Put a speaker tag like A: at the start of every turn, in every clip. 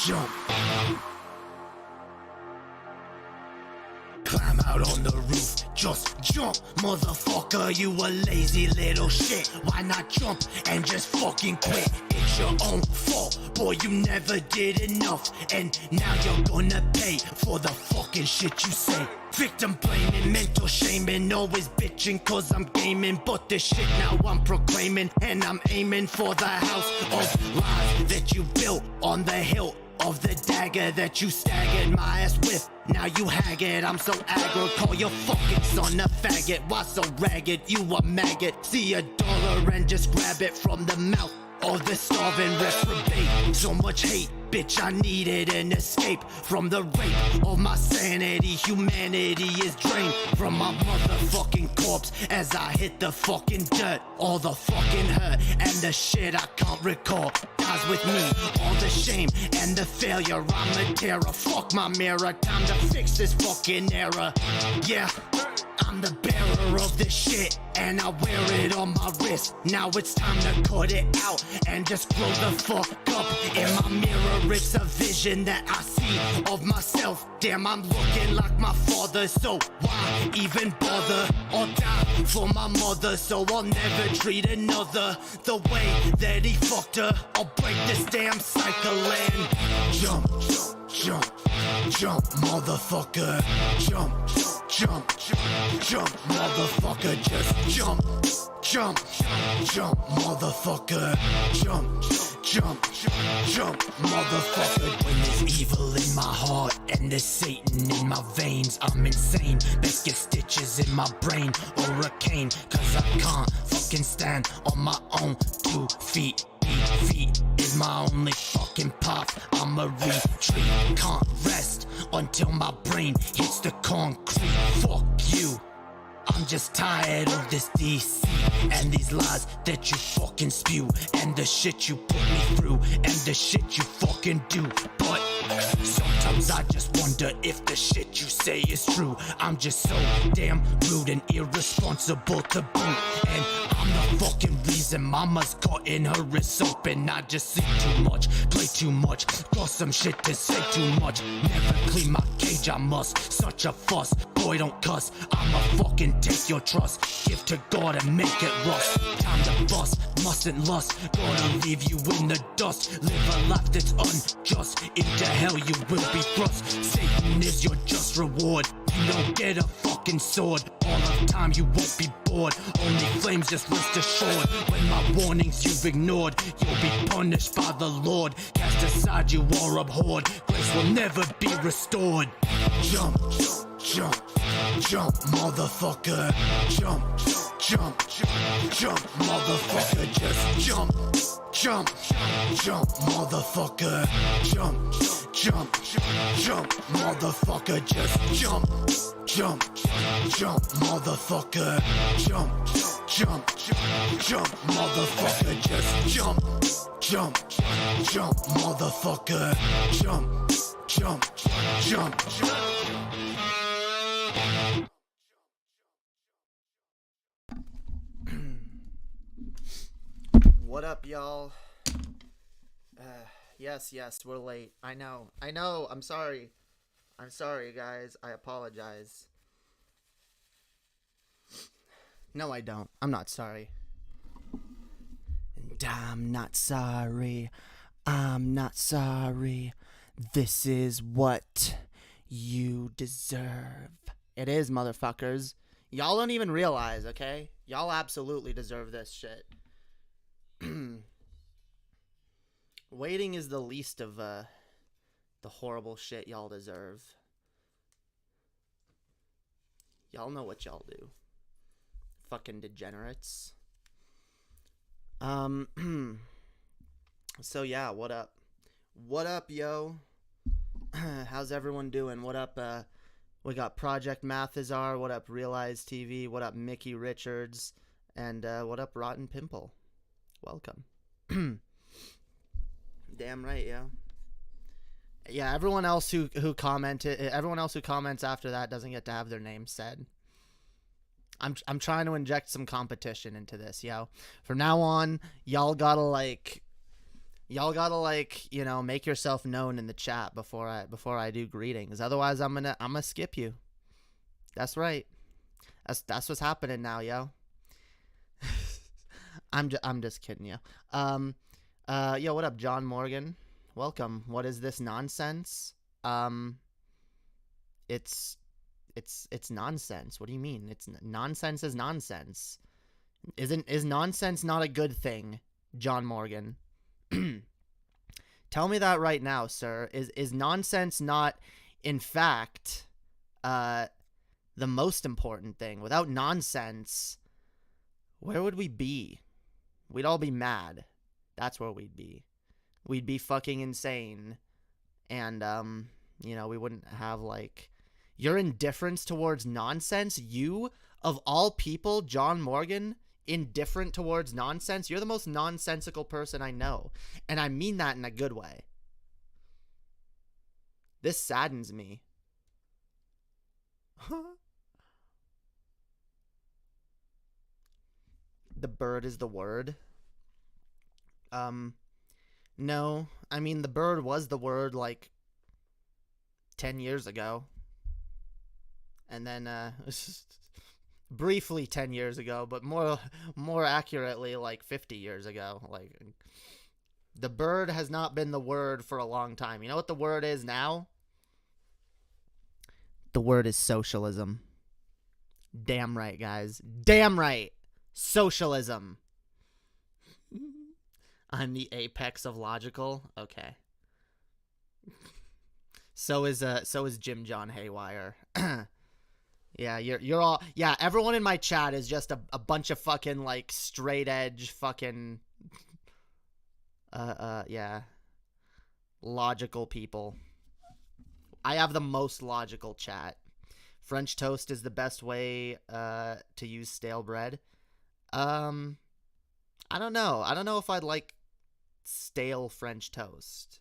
A: jump. Climb out on the roof, just jump, motherfucker, you a lazy little shit. Why not jump and just fucking quit? It's your own fault, boy, you never did enough. And now you're gonna pay for the fucking shit you say. Victim blaming, mental shaming, always bitching cause I'm gaming. But this shit now I'm proclaiming, and I'm aiming for the house of lies that you built on the hill of the dagger that you staggered my ass with. Now you haggard, I'm so aggro. Call your fucking son a faggot. Why so ragged? You a maggot. See a dollar and just grab it from the mouth of the starving reprobate. So much hate, bitch, I needed an escape from the rape of my sanity. Humanity is drained from my motherfucking corpse as I hit the fucking dirt. All the fucking hurt and the shit I can't recall dies with me. All the shame and the failure, I'm a terror. Fuck my mirror, time to fix this fucking error. Yeah, I'm the bearer of this shit, and I wear it on my wrist. Now it's time to cut it out and just grow the fuck up. In my mirror, it's a vision that I see of myself. Damn, I'm looking like my father, so why even bother? I'll die for my mother, so I'll never treat another the way that he fucked her. I'll break this damn cycle and jump, jump, jump, motherfucker. Jump, jump, jump, motherfucker. Just jump, jump, jump, motherfucker. Jump, jump, jump, motherfucker. When there's evil in my heart and there's Satan in my veins, I'm insane. Best get stitches in my brain or a cane, cause I can't fucking stand on my own 2 feet. Feet is my only fucking path. I'ma retreat, can't rest until my brain hits the concrete. Fuck you, I'm just tired of this DC and these lies that you fucking spew, and the shit you put me through, and the shit you fucking do. But sometimes I just wonder if the shit you say is true. I'm just so damn rude and irresponsible to boot, and I'm the fucking reason mama's cutting her wrists open. I just see too much, play too much, got some shit to say too much. Never clean my cage, I must. Such a fuss, boy don't cuss. I'ma fucking take your trust, give to God and make it rust. Time to bust, mustn't lust, gonna leave you in the dust. Live a life that's unjust, into hell you will be thrust. Satan is your just reward, you don't get a fucking sword. All of time you won't be bored, only flames, just rest assured. When my warnings you've ignored, you'll be punished by the Lord. Cast aside, you are abhorred, grace will never be restored. Jump, jump, jump, motherfucker. Jump, jump, jump, motherfucker. Just jump, jump, jump, motherfucker. Jump, jump, jump, motherfucker. Just jump, jump, jump, motherfucker. Jump, jump, jump, motherfucker. Just jump, jump, jump, motherfucker. Jump, jump, jump, jump.
B: What up, y'all? Yes, we're late. I know. I'm sorry. Guys. I apologize. No, I don't. I'm not sorry. And I'm not sorry. I'm not sorry. This is what you deserve. It is, motherfuckers. Y'all don't even realize, okay? Y'all absolutely deserve this shit. Waiting is the least of the horrible shit y'all deserve. Y'all know what y'all do. Fucking degenerates. So yeah, what up? What up, yo? How's everyone doing? What up, we got Project Mathazar. What up, Realize TV? What up, Mickey Richards? And what up, Rotten Pimple? Welcome. Damn right, yeah. Yeah, everyone else who commented, everyone else who comments after that doesn't get to have their name said. I'm trying to inject some competition into this, yo. From now on, y'all gotta Y'all gotta like, make yourself known in the chat before I do greetings. Otherwise, I'm gonna skip you. That's right. That's what's happening now, yo. I'm just kidding you. Yo, what up, John Morgan? Welcome. What is this nonsense? It's nonsense. What do you mean? Nonsense is nonsense. Is nonsense not a good thing, John Morgan? Tell me that right now, sir. Is nonsense not, in fact, the most important thing? Without nonsense, where would we be? We'd all be mad. That's where we'd be. We'd be fucking insane. And, we wouldn't have, like... Your indifference towards nonsense? You, of all people, John Morgan, indifferent towards nonsense? You're the most nonsensical person I know. And I mean that in a good way. This saddens me. The bird is the word. No. I mean, the bird was the word, like, 10 years ago. And then, briefly 10 years ago, but more accurately, like 50 years ago. Like, the bird has not been the word for a long time. You know what the word is now? The word is socialism. Damn right, guys. Damn right. Socialism. I'm the apex of logical. Okay. So is Jim John Haywire. Yeah, you're all, yeah, everyone in my chat is just a bunch of fucking, like, straight edge fucking yeah, logical people. I have the most logical chat. French toast is the best way to use stale bread. I don't know. I don't know if I'd like stale French toast.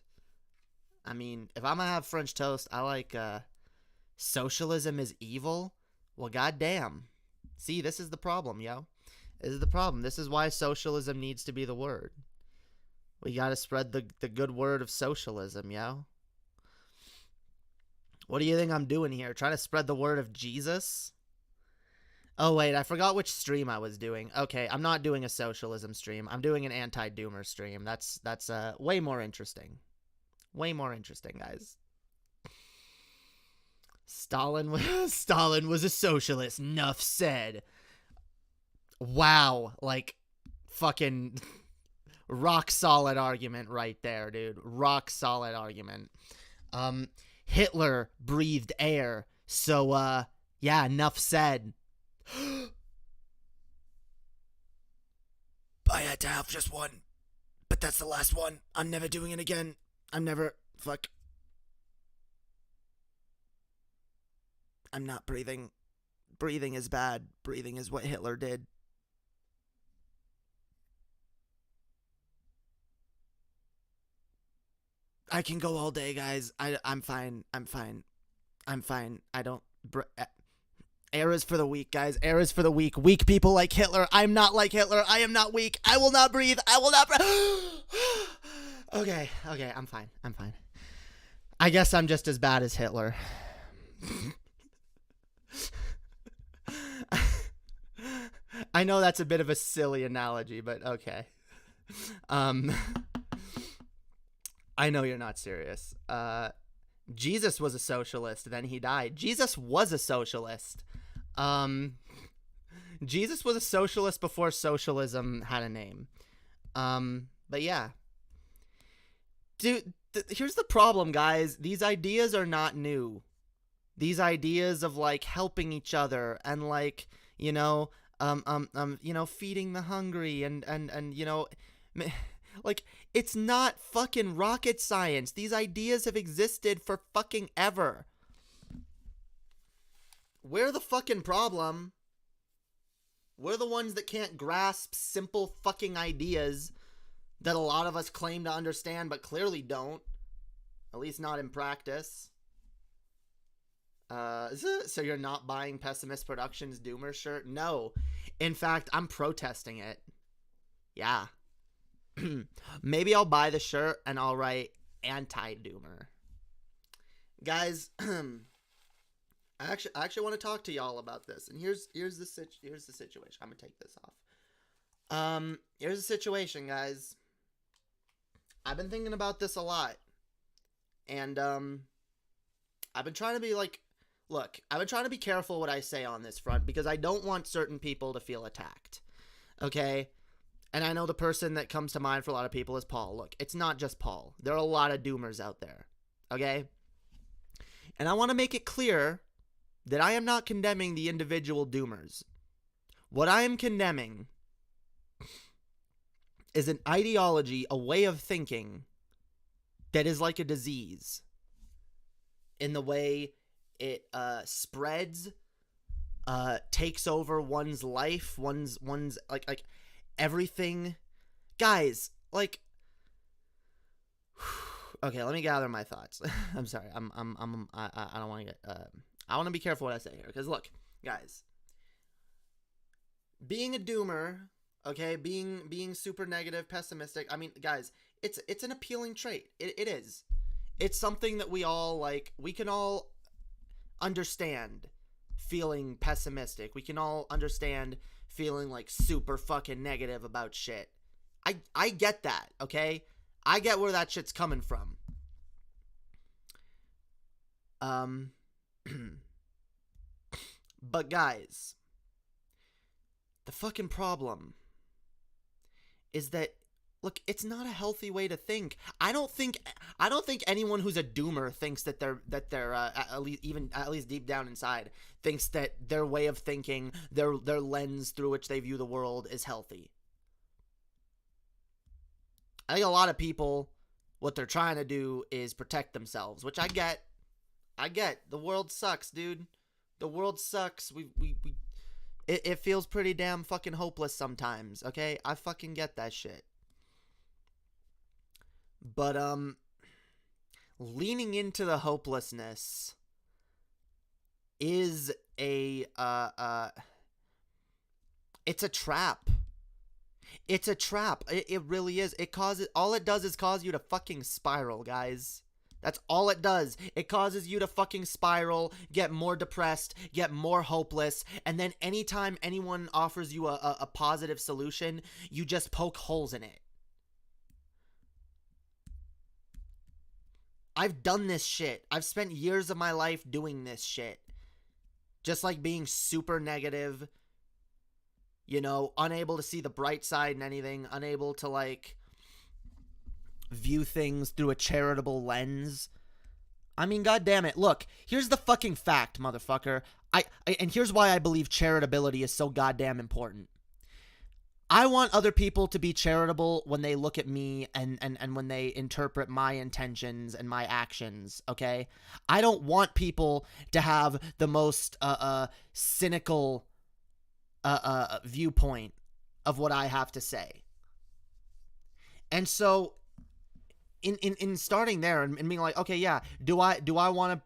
B: I mean, if I'm gonna have French toast, I like socialism is evil. Well, goddamn. See, this is the problem, yo. This is the problem. This is why socialism needs to be the word. We gotta spread the good word of socialism, yo. What do you think I'm doing here? Trying to spread the word of Jesus? Oh, wait, I forgot which stream I was doing. Okay, I'm not doing a socialism stream. I'm doing an anti-doomer stream. That's way more interesting. Way more interesting, guys. Stalin was a socialist. Nuff said. Wow, like, fucking rock solid argument right there, dude. Rock solid argument. Hitler breathed air, so yeah, enough said. I had to have just one, but that's the last one. I'm never doing it again. I'm not breathing. Breathing is bad. Breathing is what Hitler did. I can go all day, guys. I'm fine. I don't... Air is for the weak, guys. Air is for the weak. Weak people like Hitler. I'm not like Hitler. I am not weak. I will not breathe. Okay, I'm fine. I guess I'm just as bad as Hitler. I know that's a bit of a silly analogy, but okay. I know you're not serious. Jesus was a socialist, then he died. Jesus was a socialist. Jesus was a socialist before socialism had a name. But yeah. Dude, here's the problem, guys. These ideas are not new. These ideas of, like, helping each other and, like, feeding the hungry and like, it's not fucking rocket science. These ideas have existed for fucking ever. We're the fucking problem. We're the ones that can't grasp simple fucking ideas that a lot of us claim to understand but clearly don't. At least not in practice. So you're not buying Pessimist Productions Doomer shirt? No. In fact, I'm protesting it. Yeah. maybe I'll buy the shirt and I'll write anti-doomer. Guys, I actually want to talk to y'all about this. And here's the situation. I'm gonna take this off. Here's the situation, guys. I've been thinking about this a lot. And I've been trying to be like, look, I've been trying to be careful what I say on this front because I don't want certain people to feel attacked. Okay? And I know the person that comes to mind for a lot of people is Paul. Look, it's not just Paul. There are a lot of doomers out there. Okay? And I want to make it clear that I am not condemning the individual doomers. What I am condemning is an ideology, a way of thinking that is like a disease in the way it spreads, takes over one's life, one's like everything. Guys, like, okay, let me gather my thoughts. I'm sorry. I don't want to get I want to be careful what I say here because look, guys, being a doomer, okay, being super negative, pessimistic. I mean, guys, it's an appealing trait. It is. It's something that we all like. We can all understand feeling pessimistic. We can all understand feeling like super fucking negative about shit. I get that, okay? I get where that shit's coming from. But guys, the fucking problem is that, look, it's not a healthy way to think. I don't think anyone who's a doomer thinks that they're at least deep down inside thinks that their way of thinking, their lens through which they view the world is healthy. I think a lot of people, what they're trying to do is protect themselves, which I get. The world sucks, dude. The world sucks. It feels pretty damn fucking hopeless sometimes, okay? I fucking get that shit. But, leaning into the hopelessness is it's a trap. It's a trap. It really is. All it does is cause you to fucking spiral, guys. That's all it does. It causes you to fucking spiral, get more depressed, get more hopeless, and then anytime anyone offers you a positive solution, you just poke holes in it. I've done this shit. I've spent years of my life doing this shit. Just like being super negative, you know, unable to see the bright side in anything, unable to like view things through a charitable lens. I mean, goddamn it. Look, here's the fucking fact, motherfucker. And here's why I believe charitability is so goddamn important. I want other people to be charitable when they look at me and when they interpret my intentions and my actions, okay? I don't want people to have the most cynical viewpoint of what I have to say. And so in starting there and being like, okay, yeah, do I want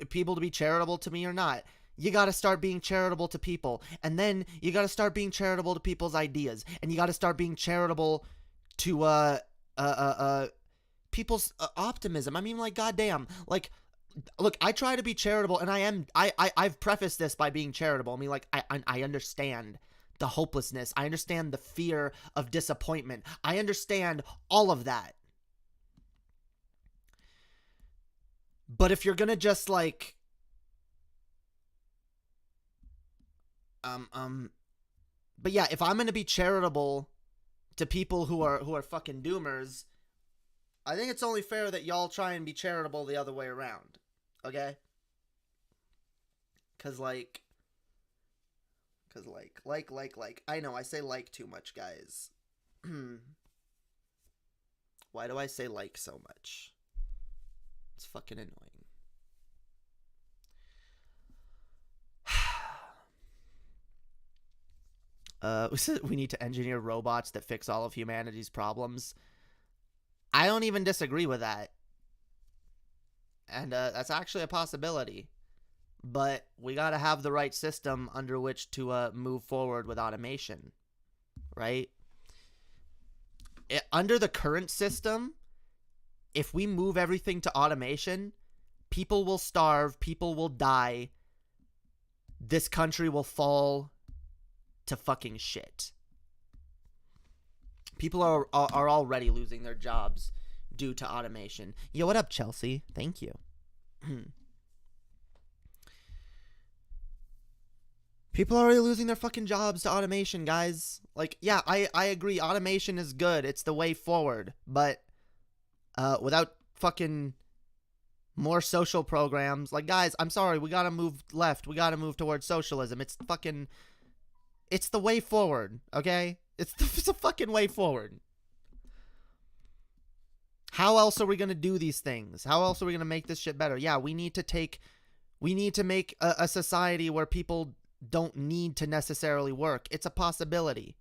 B: people to be charitable to me or not? You got to start being charitable to people. And then you got to start being charitable to people's ideas. And you got to start being charitable to people's optimism. I mean, like, goddamn. Like, look, I try to be charitable, and I've prefaced this by being charitable. I mean, like, I understand the hopelessness. I understand the fear of disappointment. I understand all of that. But if you're gonna just, like, but yeah, if I'm gonna be charitable to people who are fucking doomers, I think it's only fair that y'all try and be charitable the other way around, okay? Cause like, I know I say like too much, guys. Why do I say like so much? It's fucking annoying. We need to engineer robots that fix all of humanity's problems. I don't even disagree with that. And that's actually a possibility. But we gotta have the right system under which to move forward with automation. Right? under the current system, if we move everything to automation, people will starve, people will die, this country will fall to fucking shit. People are already losing their jobs due to automation. Yo, what up, Chelsea? Thank you. People are already losing their fucking jobs to automation, guys. Like, yeah, I agree. Automation is good. It's the way forward. But without fucking more social programs, like, guys, I'm sorry. We got to move left. We got to move towards socialism. It's the way forward, okay? It's the fucking way forward. How else are we going to do these things? How else are we going to make this shit better? Yeah, we need to make a society where people don't need to necessarily work. It's a possibility.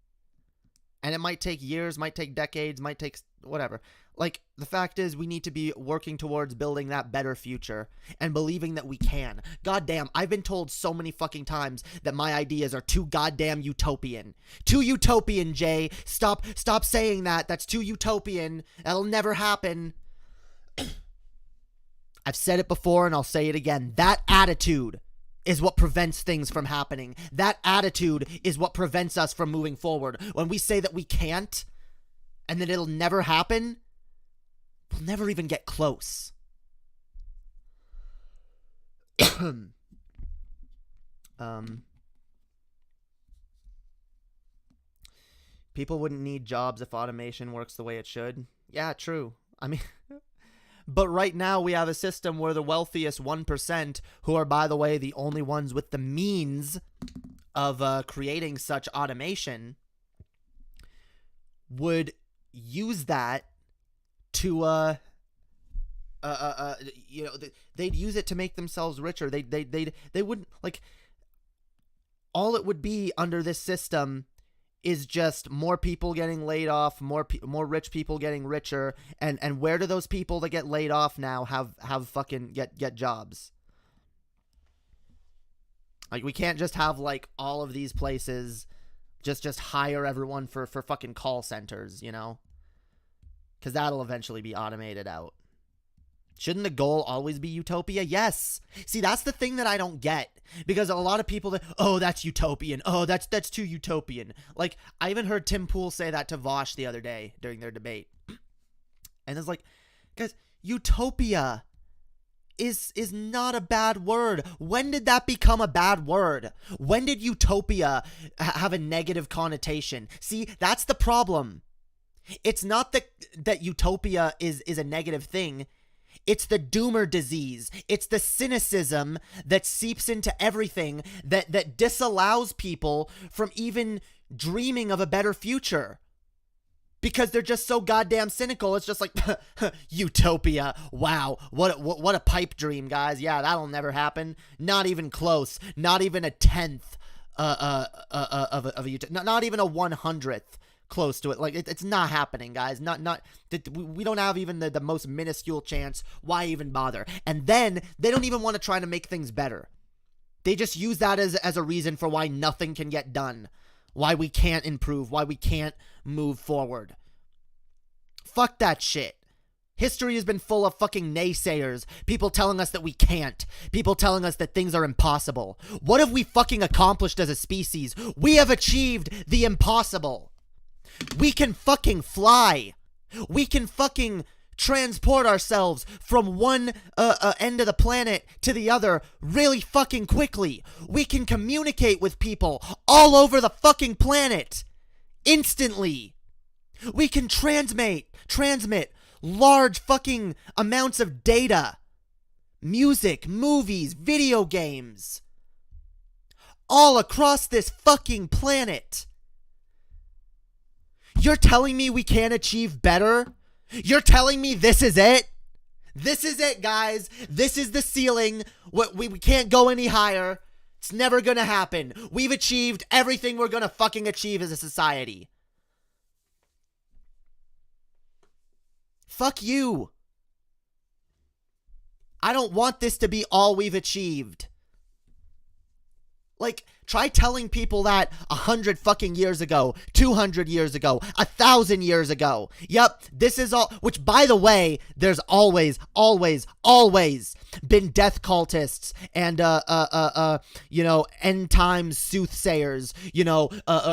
B: And it might take years, might take decades, might take whatever. Like, the fact is, we need to be working towards building that better future and believing that we can. Goddamn, I've been told so many fucking times that my ideas are too goddamn utopian. Too utopian, Jay. Stop saying that. That's too utopian. That'll never happen. I've said it before and I'll say it again. That attitude is what prevents things from happening. That attitude is what prevents us from moving forward. When we say that we can't and that it'll never happen, we'll never even get close. People wouldn't need jobs if automation works the way it should. Yeah, true. I mean, but right now we have a system where the wealthiest 1%, who are, by the way, the only ones with the means of creating such automation, would use that to they'd use it to make themselves richer. They wouldn't, like, all it would be under this system is just more people getting laid off, more rich people getting richer, and where do those people that get laid off now have fucking get jobs? Like, we can't just have, like, all of these places just hire everyone for fucking call centers, you know? Because that'll eventually be automated out. Shouldn't the goal always be utopia? Yes. See, that's the thing that I don't get. Because a lot of people that, oh, that's utopian. Oh, that's too utopian. Like, I even heard Tim Pool say that to Vosh the other day during their debate. And it's like, guys, utopia is not a bad word. When did that become a bad word? When did utopia have a negative connotation? See, that's the problem. It's not that utopia is a negative thing. It's the doomer disease. It's the cynicism that seeps into everything that disallows people from even dreaming of a better future. Because they're just so goddamn cynical. It's just like, utopia. Wow. What a pipe dream, guys. Yeah, that'll never happen. Not even close. Not even a 10th of a utopia. Not even a 100th. Close to it. Like, it's not happening, guys. We don't have even the most minuscule chance. Why even bother? And then they don't even want to try to make things better. They just use that as a reason for why nothing can get done, why we can't improve, why we can't move forward. Fuck that shit. History has been full of fucking naysayers, people telling us that we can't, people telling us that things are impossible. What have we fucking accomplished as a species? We have achieved the impossible. We can fucking fly. We can fucking transport ourselves from one end of the planet to the other really fucking quickly. We can communicate with people all over the fucking planet instantly. We can transmit large fucking amounts of data, music, movies, video games, all across this fucking planet. You're telling me we can't achieve better? You're telling me this is it? This is it, guys. This is the ceiling. We can't go any higher. It's never gonna happen. We've achieved everything we're gonna fucking achieve as a society. Fuck you. I don't want this to be all we've achieved. Like, try telling people that 100 fucking years ago, 200 years ago, 1,000 years ago. Yep, this is all, which, by the way, there's always been death cultists and, end times soothsayers,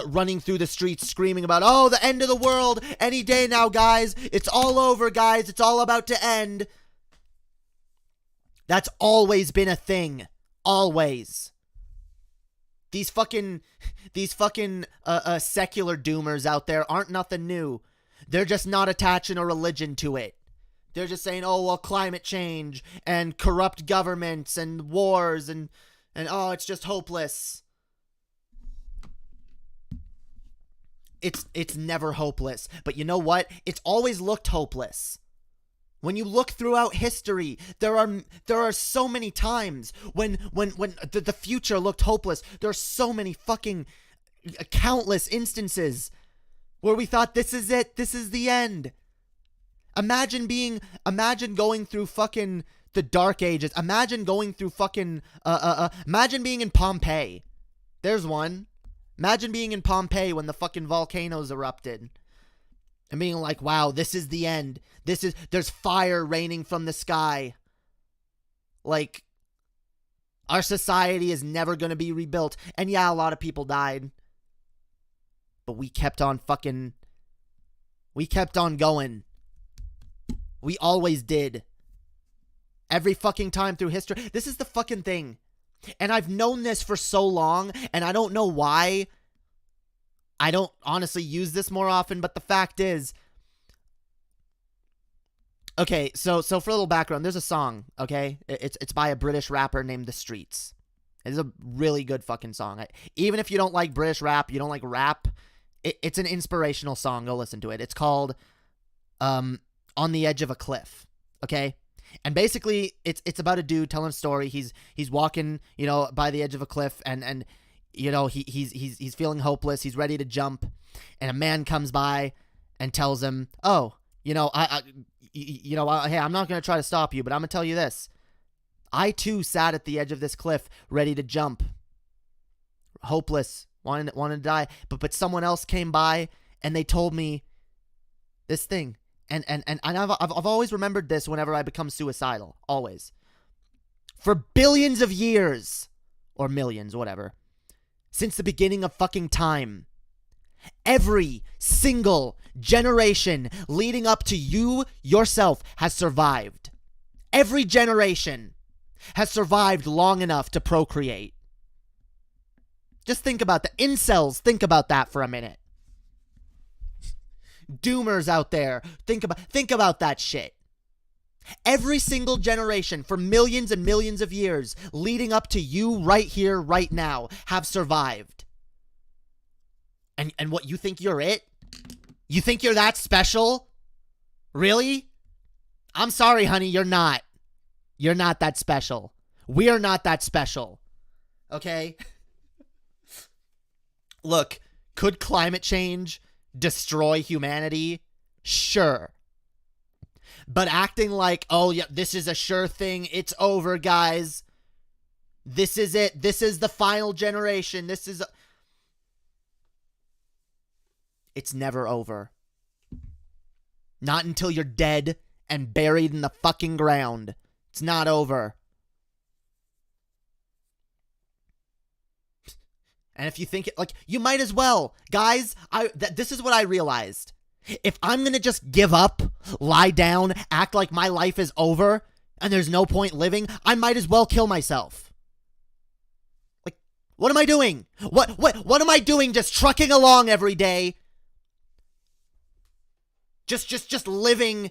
B: running through the streets screaming about, oh, the end of the world, any day now, guys. It's all over, guys. It's all about to end. That's always been a thing. Always. These fucking secular doomers out there aren't nothing new. They're just not attaching a religion to it. They're just saying, oh, well, climate change and corrupt governments and wars and oh, it's just hopeless. It's never hopeless. But you know what? It's always looked hopeless. When you look throughout history, there are so many times when the future looked hopeless. There are so many fucking countless instances where we thought, this is it, this is the end. Imagine going through fucking the Dark Ages. Imagine going through fucking imagine being in Pompeii. There's one. Imagine being in Pompeii when the fucking volcanoes erupted. And being like, wow, this is the end. There's fire raining from the sky. Like, our society is never going to be rebuilt. And yeah, a lot of people died. But we kept on going. We always did. Every fucking time through history. This is the fucking thing. And I've known this for so long, and I don't know why I don't honestly use this more often, but the fact is, okay, so for a little background, there's a song, okay? It's by a British rapper named The Streets. It's a really good fucking song. Even if you don't like British rap, you don't like rap, it's an inspirational song. Go listen to it. It's called On the Edge of a Cliff, okay? And basically, it's about a dude telling a story. He's walking, by the edge of a cliff, and he's feeling hopeless. He's ready to jump, and a man comes by and tells him, "Oh, hey, I'm not gonna try to stop you, but I'm gonna tell you this: I too sat at the edge of this cliff, ready to jump, hopeless, wanting to die. But someone else came by and they told me this thing, and I've always remembered this whenever I become suicidal, always, for billions of years or millions, whatever." Since the beginning of fucking time, every single generation leading up to you yourself has survived. Every generation has survived long enough to procreate. Just think about the incels. Think about that for a minute. Doomers out there, think about that shit. Every single generation for millions and millions of years leading up to you right here, right now, have survived. And what, you think you're it? You think you're that special? Really? I'm sorry, honey, you're not. You're not that special. We're not that special. Okay? Look, could climate change destroy humanity? Sure. But acting like, oh, yeah, this is a sure thing. It's over, guys. This is it. This is the final generation. It's never over. Not until you're dead and buried in the fucking ground. It's not over. And if you think it, like, you might as well. Guys, this is what I realized. If I'm going to just give up, lie down, act like my life is over, and there's no point living, I might as well kill myself. Like, what am I doing? What am I doing just trucking along every day? Just living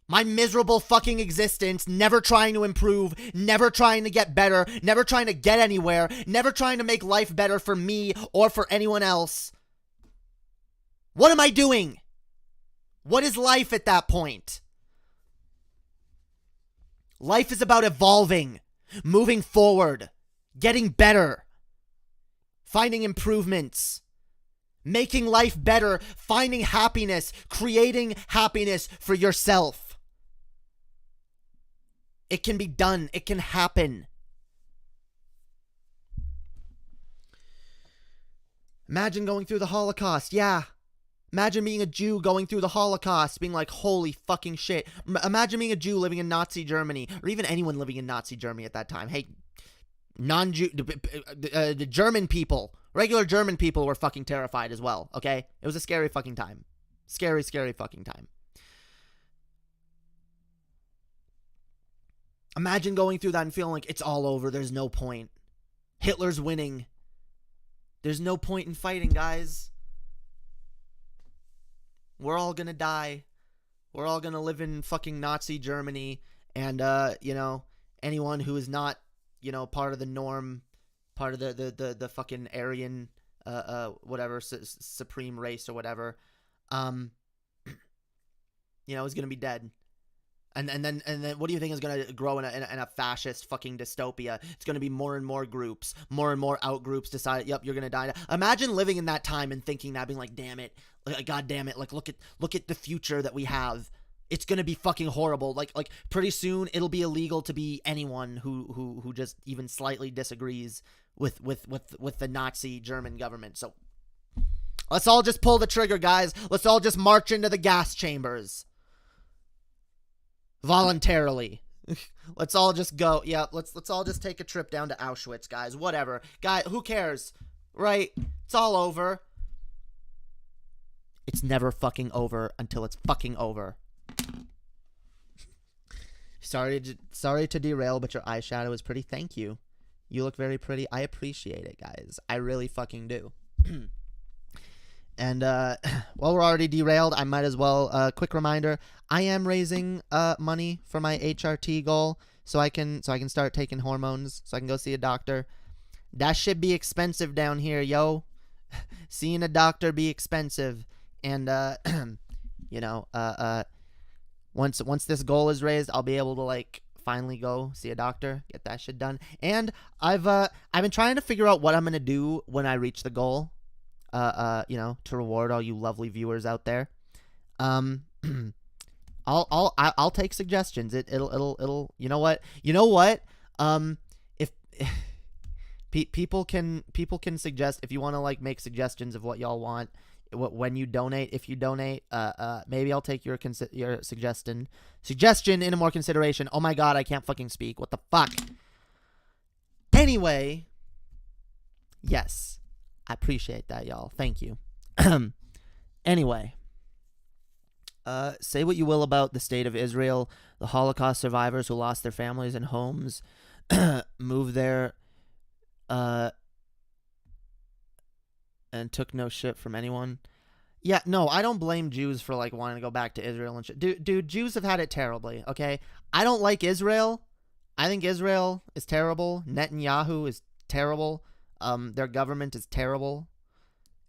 B: my miserable fucking existence, never trying to improve, never trying to get better, never trying to get anywhere, never trying to make life better for me or for anyone else. What am I doing? What is life at that point? Life is about evolving, moving forward, getting better, finding improvements, making life better, finding happiness, creating happiness for yourself. It can be done. It can happen. Imagine going through the Holocaust. Yeah. Imagine being a Jew going through the Holocaust, being like, holy fucking shit. Imagine being a Jew living in Nazi Germany, or even anyone living in Nazi Germany at that time. Hey, non-Jew, the German people, regular German people were fucking terrified as well, okay? It was a scary fucking time. Scary, scary fucking time. Imagine going through that and feeling like it's all over. There's no point. Hitler's winning. There's no point in fighting, guys. We're all gonna die. We're all gonna live in fucking Nazi Germany. And, you know, anyone who is not, you know, part of the norm, part of the fucking Aryan, whatever, supreme race or whatever, you know, is gonna be dead. And then what do you think is going to grow in a fascist fucking dystopia? It's going to be more and more groups, more and more out groups decide, yep, you're going to die. Imagine living in that time and thinking that, being like, damn it, god damn it, like look at the future that we have. It's going to be fucking horrible. Like pretty soon it'll be illegal to be anyone who just even slightly disagrees with the Nazi German government. So let's all just pull the trigger, guys. Let's all just march into the gas chambers. Voluntarily. Let's all just go. Yeah, let's all just take a trip down to Auschwitz, guys. Whatever. Guy, who cares? Right? It's all over. It's never fucking over until it's fucking over. Sorry to derail, but your eyeshadow is pretty. Thank you. You look very pretty. I appreciate it, guys. I really fucking do. And while we're already derailed, I might as well, quick reminder, I am raising money for my HRT goal so I can start taking hormones, so I can go see a doctor. That should be expensive down here, yo. Seeing a doctor be expensive. And you know, once this goal is raised, I'll be able to like finally go see a doctor, get that shit done. And I've been trying to figure out what I'm going to do when I reach the goal. You know, to reward all you lovely viewers out there. I'll take suggestions. It'll you know what? If people can suggest, if you want to like make suggestions of what y'all want, when you donate, if you donate, maybe I'll take your suggestion into more consideration. Oh my god, I can't fucking speak. What the fuck? Anyway, yes. I appreciate that, y'all. Thank you. Anyway, say what you will about the state of Israel, the Holocaust survivors who lost their families and homes, moved there, and took no shit from anyone. Yeah, no, I don't blame Jews for like wanting to go back to Israel and shit. Dude, Jews have had it terribly, okay? I don't like Israel. I think Israel is terrible. Netanyahu is terrible. Their government is terrible.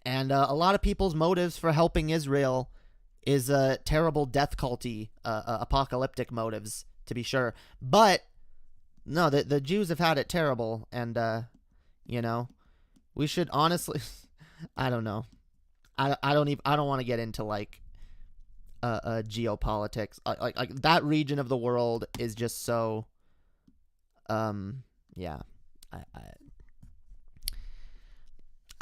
B: And a lot of people's motives for helping Israel is terrible death culty, apocalyptic motives, to be sure. But, no, the Jews have had it terrible. And, you know, we should honestly, I don't know. I don't want to get into, like, geopolitics. Like, that region of the world is just so, yeah.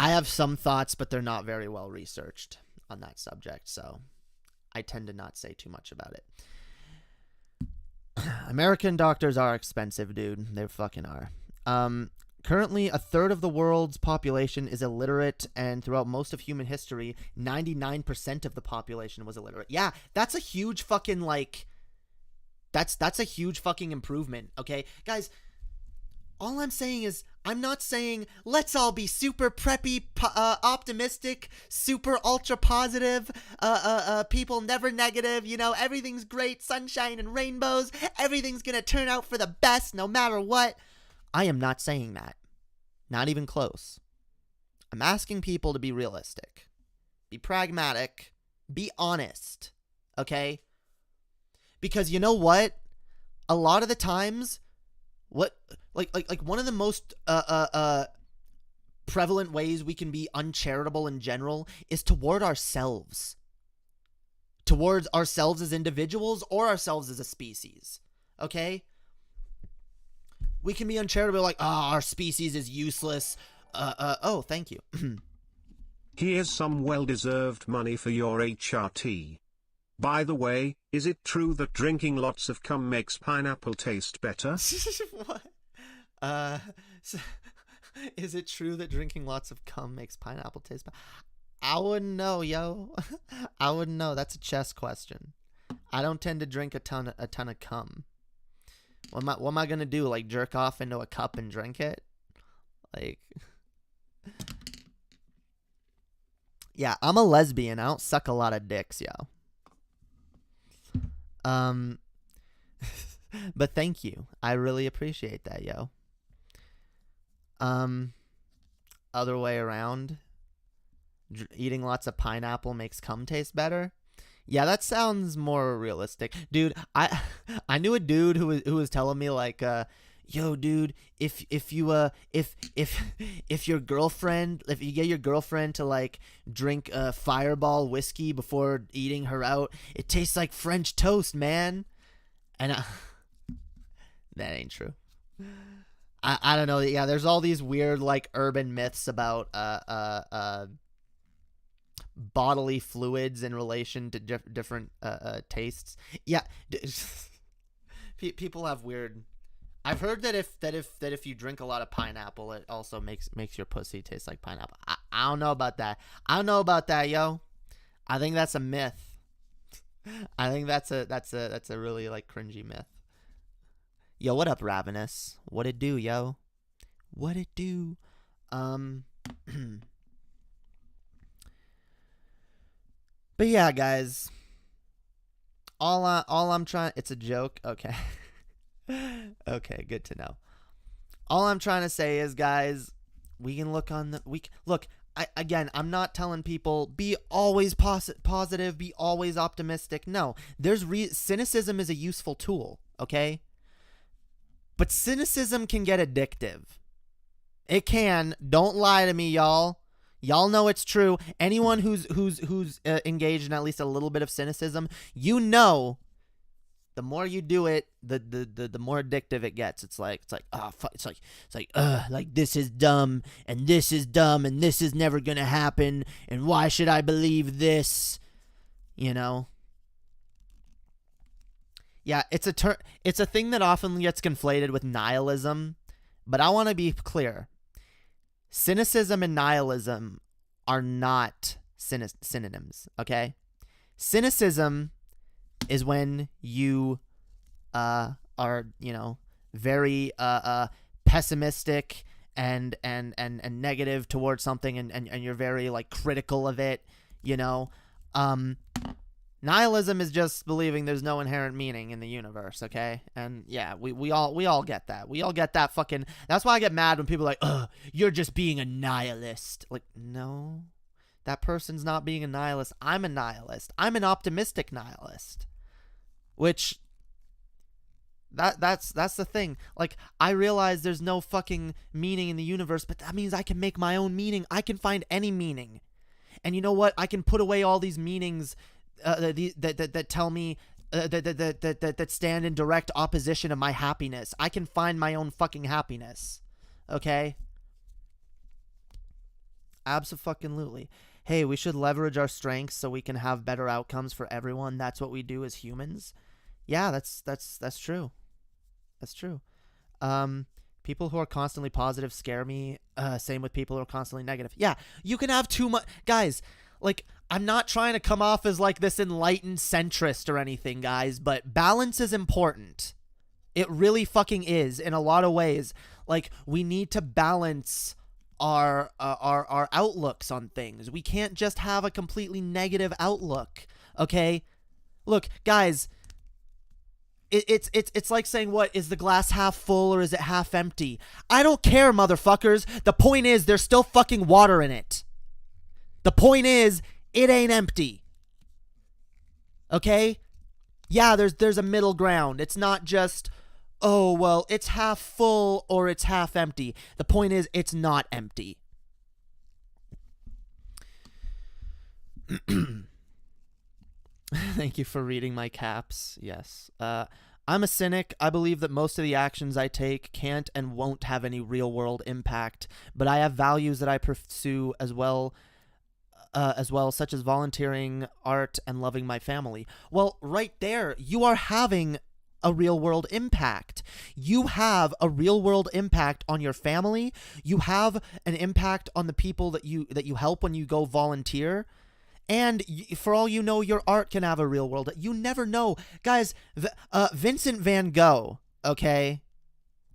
B: I have some thoughts, but they're not very well researched on that subject, so I tend to not say too much about it. American doctors are expensive, dude. They fucking are. Currently, a third of the world's population is illiterate, and throughout most of human history, 99% of the population was illiterate. Yeah, that's a huge fucking, like, that's a huge fucking improvement, okay? Guys, all I'm saying is, I'm not saying let's all be super preppy, optimistic, super ultra positive, people never negative, you know, everything's great, sunshine and rainbows, everything's gonna turn out for the best no matter what. I am not saying that. Not even close. I'm asking people to be realistic, be pragmatic, be honest, okay? Because you know what? A lot of the times, what like one of the most prevalent ways we can be uncharitable in general is toward ourselves. Towards ourselves as individuals or ourselves as a species. Okay? We can be uncharitable, like, our species is useless. Oh, thank you.
C: Here's some well-deserved money for your HRT. By the way, is it true that drinking lots of cum makes pineapple taste better?
B: What? Is it true that drinking lots of cum makes pineapple taste better? I wouldn't know, yo. I wouldn't know. That's a chess question. I don't tend to drink a ton of cum. What am I gonna do? Like jerk off into a cup and drink it? Like, yeah, I'm a lesbian. I don't suck a lot of dicks, yo. But thank you. I really appreciate that, yo. Other way around. Eating lots of pineapple makes cum taste better. Yeah, that sounds more realistic, dude. I knew a dude who was telling me like, yo, dude, if your girlfriend, if you get your girlfriend to like drink Fireball whiskey before eating her out, it tastes like French toast, man. And that ain't true. I don't know. Yeah, there's all these weird like urban myths about bodily fluids in relation to different tastes. Yeah, people have weird. I've heard that if you drink a lot of pineapple, it also makes your pussy taste like pineapple. I don't know about that. I don't know about that, yo. I think that's a myth. I think that's a really like cringy myth. Yo, what up, Ravenous? What it do, yo? What it do? But yeah, guys. All I'm trying. It's a joke. Okay. Okay, good to know. All I'm trying to say is, guys, we can look on the look. I'm not telling people be always positive, be always optimistic. No, cynicism is a useful tool. Okay. But cynicism can get addictive. It can. Don't lie to me, y'all. Y'all know it's true. Anyone who's engaged in at least a little bit of cynicism, you know, the more you do it, the more addictive it gets. It's like this is dumb and this is dumb and this is never gonna happen and why should I believe this? You know. Yeah, it's a thing that often gets conflated with nihilism, but I want to be clear. Cynicism and nihilism are not synonyms, okay? Cynicism is when you are, very pessimistic and negative towards something and you're very like critical of it, you know. Nihilism is just believing there's no inherent meaning in the universe, okay? And yeah, we all get that. We all get that fucking. That's why I get mad when people are like, "Ugh, you're just being a nihilist." Like, no. That person's not being a nihilist. I'm a nihilist. I'm an optimistic nihilist. Which that's the thing. Like, I realize there's no fucking meaning in the universe, but that means I can make my own meaning. I can find any meaning. And you know what? I can put away all these meanings that tell me that stand in direct opposition to my happiness. I can find my own fucking happiness. Okay? Abso-fucking-lutely. Hey, we should leverage our strengths so we can have better outcomes for everyone. That's what we do as humans. Yeah, that's true. That's true. People who are constantly positive scare me. Same with people who are constantly negative. Yeah, you can have too much. Guys, like, I'm not trying to come off as like this enlightened centrist or anything, guys, but balance is important. It really fucking is in a lot of ways. Like, we need to balance our outlooks on things. We can't just have a completely negative outlook, okay? Look, guys, it's like saying, what, is the glass half full or is it half empty? I don't care, motherfuckers. The point is there's still fucking water in it. The point is, it ain't empty. Okay? Yeah, there's a middle ground. It's not just, oh, well, it's half full or it's half empty. The point is, it's not empty. Thank you for reading my caps. Yes. I'm a cynic. I believe that most of the actions I take can't and won't have any real-world impact, but I have values that I pursue as well. as well, such as volunteering, art, and loving my family. Well, right there, you are having a real world impact. You have a real world impact on your family. You have an impact on the people that you help when you go volunteer. And for all you know, your art can have a real world. You never know. Guys, Vincent Van Gogh, okay,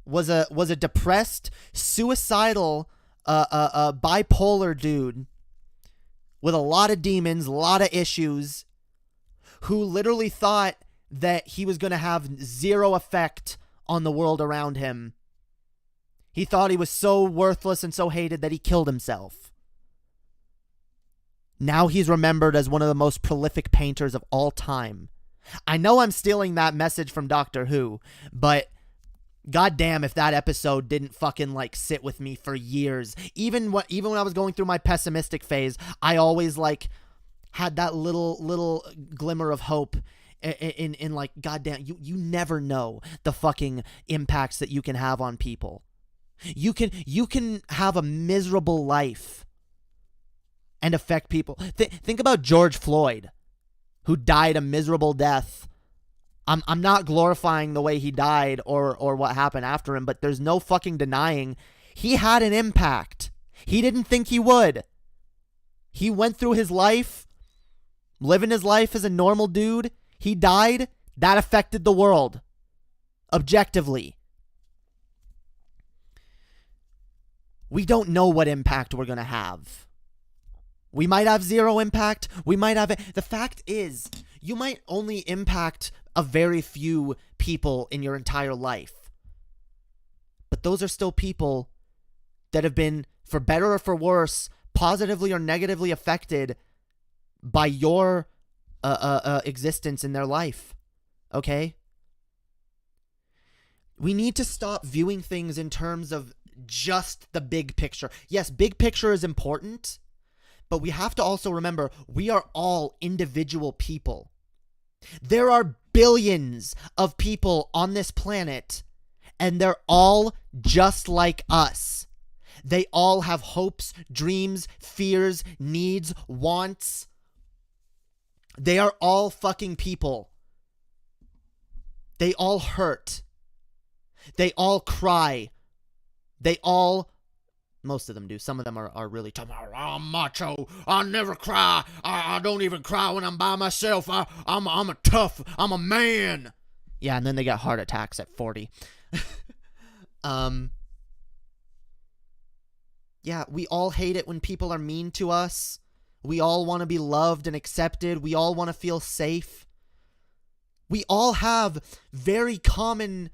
B: was a depressed, suicidal, bipolar dude with a lot of demons, a lot of issues, who literally thought that he was going to have zero effect on the world around him. He thought he was so worthless and so hated that he killed himself. Now he's remembered as one of the most prolific painters of all time. I know I'm stealing that message from Doctor Who, but goddamn if that episode didn't fucking like sit with me for years. Even when I was going through my pessimistic phase, I always like had that little glimmer of hope in like, goddamn, you never know the fucking impacts that you can have on people. You can have a miserable life and affect people. Think about George Floyd, who died a miserable death. I'm not glorifying the way he died or what happened after him, but there's no fucking denying he had an impact. He didn't think he would. He went through his life, living his life as a normal dude. He died. That affected the world. Objectively. We don't know what impact we're going to have. We might have zero impact. We might have it. The fact is, you might only impact a very few people in your entire life. But those are still people that have been, for better or for worse, positively or negatively affected by your existence in their life. Okay? We need to stop viewing things in terms of just the big picture. Yes, big picture is important, but we have to also remember we are all individual people. There are billions of people on this planet, and they're all just like us. They all have hopes, dreams, fears, needs, wants. They are all fucking people. They all hurt. They all cry. They all, most of them do. Some of them are really tough. I'm macho. I never cry. I don't even cry when I'm by myself. I'm a tough. I'm a man. Yeah, and then they get heart attacks at 40. Yeah, we all hate it when people are mean to us. We all want to be loved and accepted. We all want to feel safe. We all have very common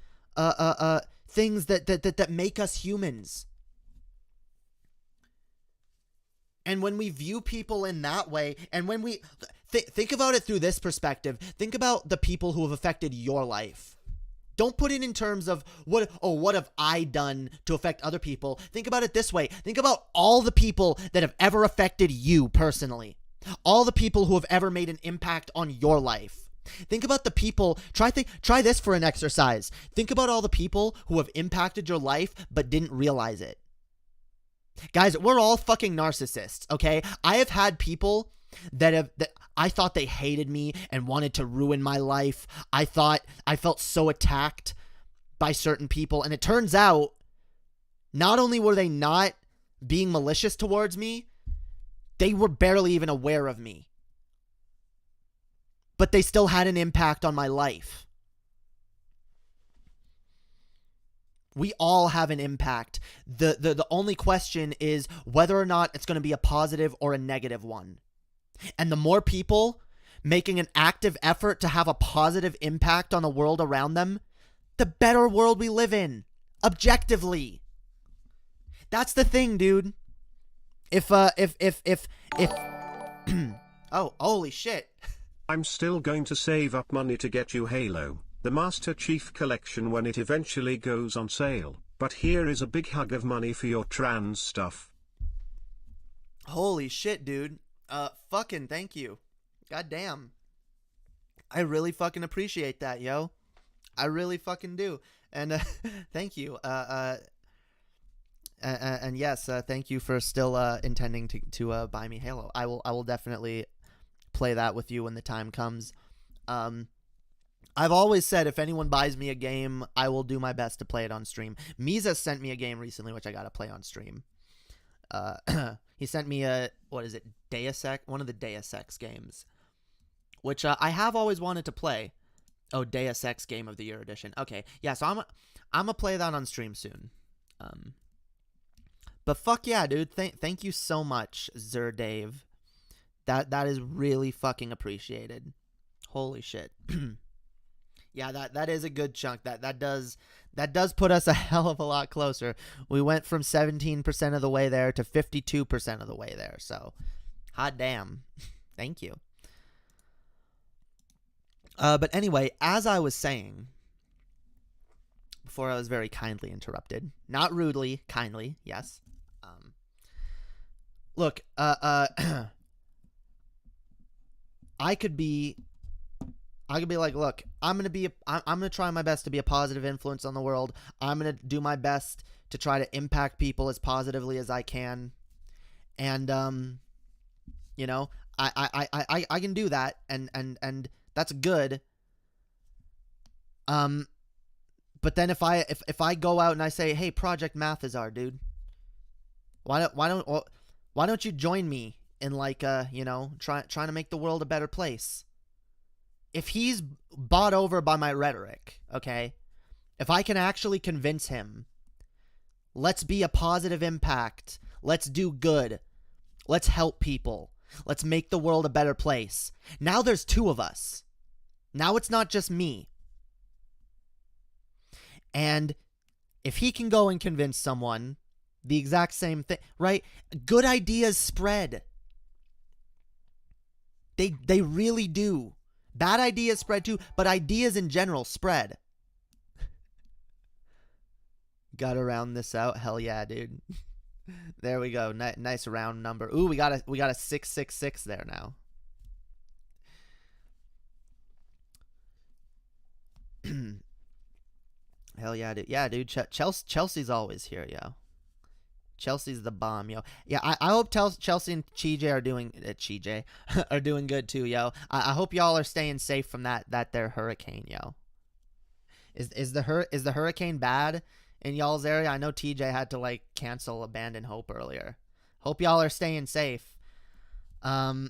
B: things that make us humans. And when we view people in that way, and when we think about it through this perspective, think about the people who have affected your life. Don't put it in terms of what have I done to affect other people. Think about it this way. Think about all the people that have ever affected you personally. All the people who have ever made an impact on your life. Think about the people, try this for an exercise. Think about all the people who have impacted your life but didn't realize it. Guys, we're all fucking narcissists, okay? I have had people that I thought they hated me and wanted to ruin my life. I felt so attacked by certain people, and it turns out not only were they not being malicious towards me, they were barely even aware of me. But they still had an impact on my life. We all have an impact. The only question is whether or not it's going to be a positive or a negative one. And the more people making an active effort to have a positive impact on the world around them, the better world we live in. Objectively. That's the thing, dude. If oh, holy shit.
C: I'm still going to save up money to get you Halo, the Master Chief Collection, when it eventually goes on sale. But here is a big hug of money for your trans stuff.
B: Holy shit, dude. Fucking thank you. God damn. I really fucking appreciate that, yo. I really fucking do. And thank you. And yes, thank you for still intending to buy me Halo. I will definitely play that with you when the time comes. I've always said if anyone buys me a game, I will do my best to play it on stream. Misa sent me a game recently, which I got to play on stream. He sent me Deus Ex, one of the Deus Ex games, which I have always wanted to play. Oh, Deus Ex Game of the Year edition. Okay, yeah, so I'm gonna play that on stream soon. But fuck yeah, dude. Thank you so much, Zer Dave. That is really fucking appreciated. Holy shit. Yeah, that is a good chunk. That does put us a hell of a lot closer. We went from 17% of the way there to 52% of the way there. So, hot damn. Thank you. But anyway, as I was saying, before I was very kindly interrupted, not rudely, kindly, yes. Look, I could be like, look, I'm gonna try my best to be a positive influence on the world. I'm gonna do my best to try to impact people as positively as I can, and you know, I can do that, and that's good. But then if I go out and I say, hey, Project Mathazar, dude, why don't you join me in like trying to make the world a better place? If he's bought over by my rhetoric, okay, if I can actually convince him, let's be a positive impact, let's do good, let's help people, let's make the world a better place. Now there's two of us. Now it's not just me. And if he can go and convince someone the exact same thing, right? Good ideas spread. They really do. Bad ideas spread too, but ideas in general spread. Gotta round this out. Hell yeah, dude. There we go. Nice round number. Ooh, we got a 666 there now. Hell yeah, dude. Yeah, dude. Chelsea's always here, yo. Chelsea's the bomb, yo. Yeah, I hope Chelsea and Chijay are doing are doing good too, yo. I hope y'all are staying safe from that there hurricane, yo. Is the hurricane bad in y'all's area? I know TJ had to like cancel Abandon Hope earlier. Hope y'all are staying safe. I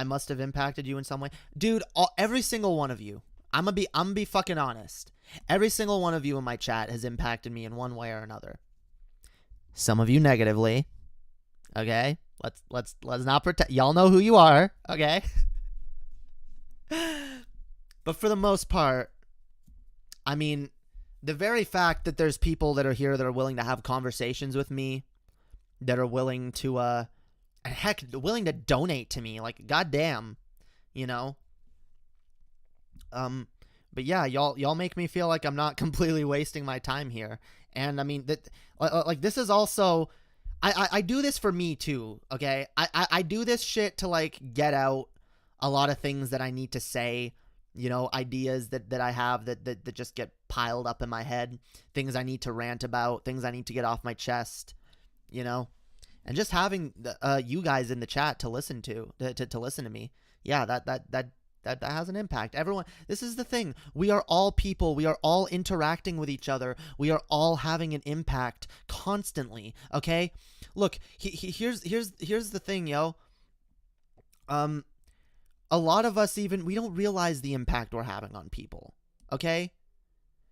B: must have impacted you in some way, dude. Every single one of you. I'm gonna be fucking honest. Every single one of you in my chat has impacted me in one way or another. Some of you negatively. Okay? Let's not pretend. Y'all know who you are, okay? But for the most part, I mean, the very fact that there's people that are here that are willing to have conversations with me, that are willing to willing to donate to me, like goddamn, you know? But yeah, y'all make me feel like I'm not completely wasting my time here. And I mean that, like, this is also, I do this for me too. Okay, I do this shit to like get out a lot of things that I need to say. You know, ideas that I have that just get piled up in my head. Things I need to rant about. Things I need to get off my chest. You know, and just having you guys in the chat to listen to listen to me. Yeah, that has an impact. Everyone, this is the thing. We are all people. We are all interacting with each other. We are all having an impact constantly. Okay? Look, here's the thing, yo. A lot of us we don't realize the impact we're having on people. Okay?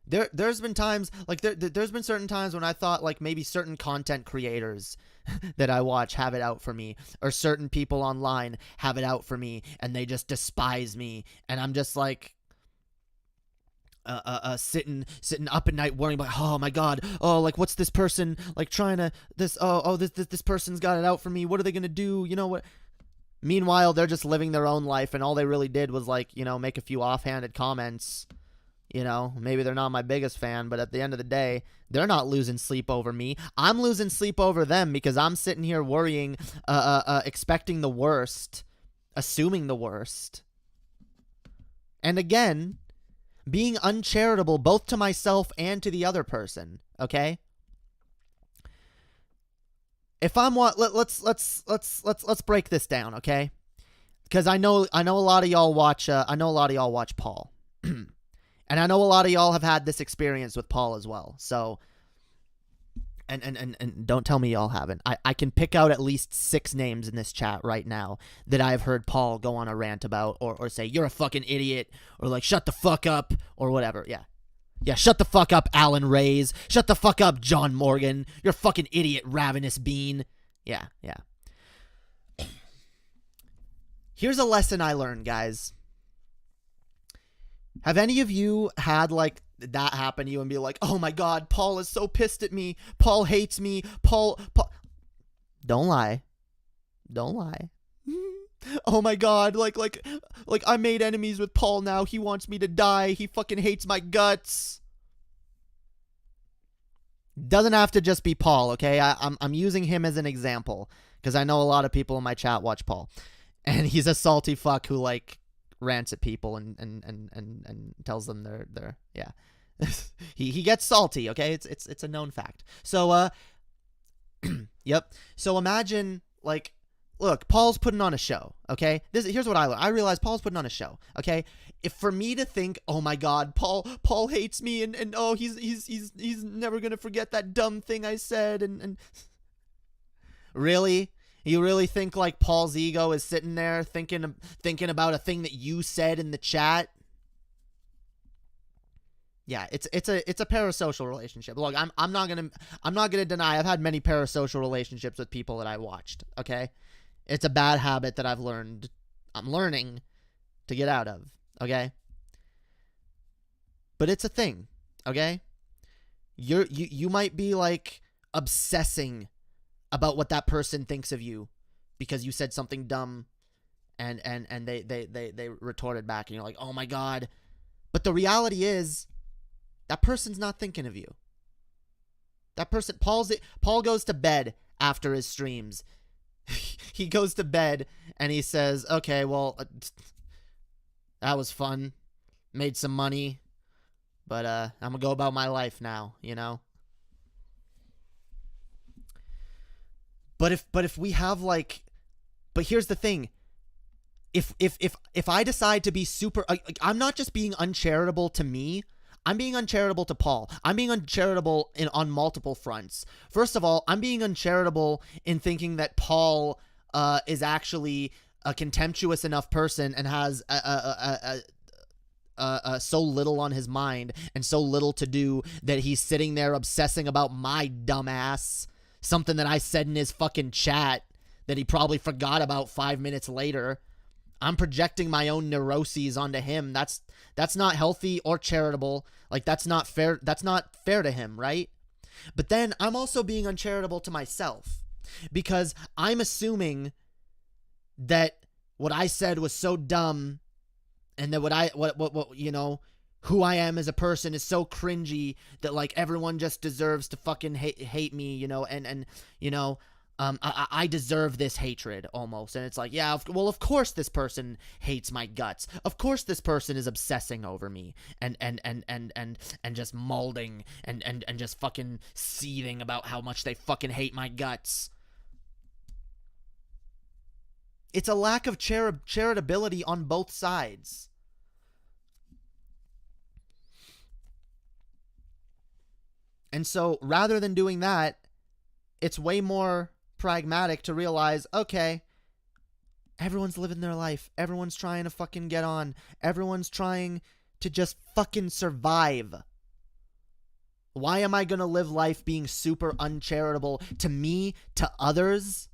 B: There's been times, like, there's been certain times when I thought, like, maybe certain content creators that I watch have it out for me, or certain people online have it out for me, and they just despise me, and I'm just, like, sitting up at night worrying about, oh my god, oh, like, what's this person, like, trying to, this person's got it out for me, what are they gonna do, you know what? Meanwhile, they're just living their own life, and all they really did was, like, you know, make a few offhanded comments. You know, maybe they're not my biggest fan, but at the end of the day, they're not losing sleep over me. I'm losing sleep over them because I'm sitting here worrying, expecting the worst, assuming the worst. And again, being uncharitable both to myself and to the other person, okay? if I'm what, let's break this down, okay? Because I know a lot of y'all watch. I know a lot of y'all watch Paul, and I know a lot of y'all have had this experience with Paul as well. So, and don't tell me y'all haven't. I can pick out at least 6 names in this chat right now that I've heard Paul go on a rant about, or say you're a fucking idiot, or like shut the fuck up, or whatever. Yeah, shut the fuck up, Alan Reyes. Shut the fuck up, John Morgan. You're a fucking idiot, ravenous bean. Yeah. Here's a lesson I learned, guys. Have any of you had like that happen to you and be like, oh my God, Paul is so pissed at me. Paul hates me. Paul. Don't lie. Oh my God, like I made enemies with Paul now. He wants me to die. He fucking hates my guts. Doesn't have to just be Paul, okay? I'm using him as an example because I know a lot of people in my chat watch Paul, and he's a salty fuck who like rants at people and tells them they're yeah. he gets salty, okay? It's a known fact. So yep. So imagine like, look, Paul's putting on a show, okay? Here's what I learned. I realized Paul's putting on a show, okay? If for me to think, oh my God, Paul hates me, and oh he's never gonna forget that dumb thing I said, and really, you really think like Paul's ego is sitting there thinking about a thing that you said in the chat? Yeah, it's a parasocial relationship. Look, I'm not gonna deny I've had many parasocial relationships with people that I watched, okay? It's a bad habit that I'm learning to get out of, okay? But it's a thing, okay? You might be like obsessing about what that person thinks of you because you said something dumb and they retorted back and you're like, "Oh my God." But the reality is that person's not thinking of you. That person Paul goes to bed after his streams. He goes to bed and he says, okay, well, that was fun. Made some money. But I'm going to go about my life now, you know? But if we have like, but here's the thing. If I decide to be super, like, I'm not just being uncharitable to me. I'm being uncharitable to Paul. I'm being uncharitable on multiple fronts. First of all, I'm being uncharitable in thinking that Paul is actually a contemptuous enough person and has so little on his mind and so little to do that he's sitting there obsessing about my dumbass, something that I said in his fucking chat that he probably forgot about 5 minutes later. I'm projecting my own neuroses onto him. That's not healthy or charitable. Like, that's not fair. That's not fair to him, right? But then I'm also being uncharitable to myself because I'm assuming that what I said was so dumb and that what you know, who I am as a person is so cringy that like everyone just deserves to fucking hate me, you know, and you know, I deserve this hatred almost. And it's like, yeah, well, of course this person hates my guts. Of course this person is obsessing over me and just molding and just fucking seething about how much they fucking hate my guts. It's a lack of charitability on both sides. And so rather than doing that, it's way more pragmatic to realize, okay, everyone's living their life. Everyone's trying to fucking get on. Everyone's trying to just fucking survive. Why am I going to live life being super uncharitable to me, to others,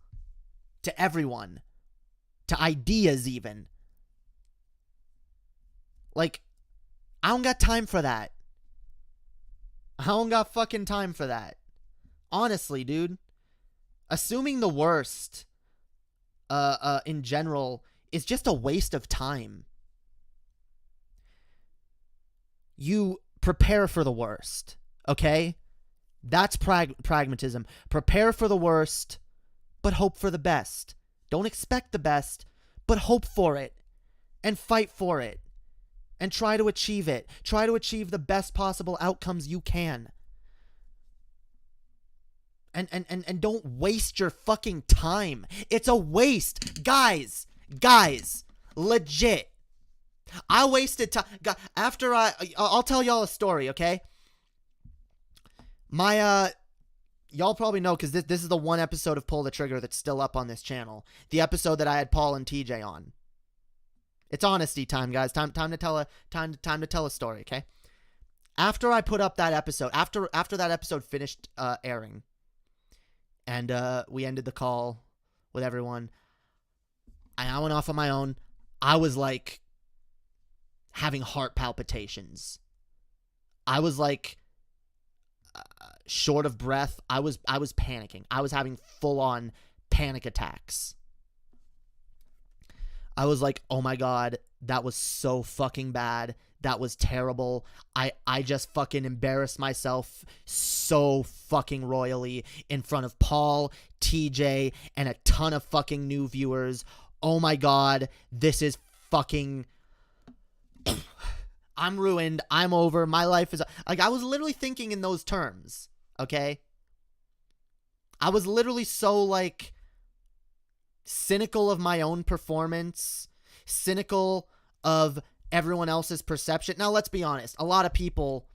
B: to everyone, to ideas even? Like, I don't got time for that. I don't got fucking time for that. Honestly, dude. Assuming the worst in general is just a waste of time. You prepare for the worst, okay? That's pragmatism. Prepare for the worst, but hope for the best. Don't expect the best, but hope for it and fight for it and try to achieve it. Try to achieve the best possible outcomes you can. and don't waste your fucking time. It's a waste. Guys, legit. I wasted time. After I'll tell y'all a story, okay? Y'all probably know, because this is the one episode of Pull the Trigger that's still up on this channel. The episode that I had Paul and TJ on. It's honesty time, guys. Time to tell a story, okay? After I put up that episode, after that episode finished airing, and we ended the call with everyone, and I went off on my own. I was like having heart palpitations. I was like short of breath. I was panicking. I was having full-on panic attacks. I was like, oh my God, that was so fucking bad. That was terrible. I just fucking embarrassed myself so fucking royally in front of Paul, TJ, and a ton of fucking new viewers. Oh my God, this is fucking... I'm ruined. I'm over. My life is... Like, I was literally thinking in those terms, okay? I was literally so, like, cynical of my own performance, cynical of everyone else's perception. Now, let's be honest. A lot of people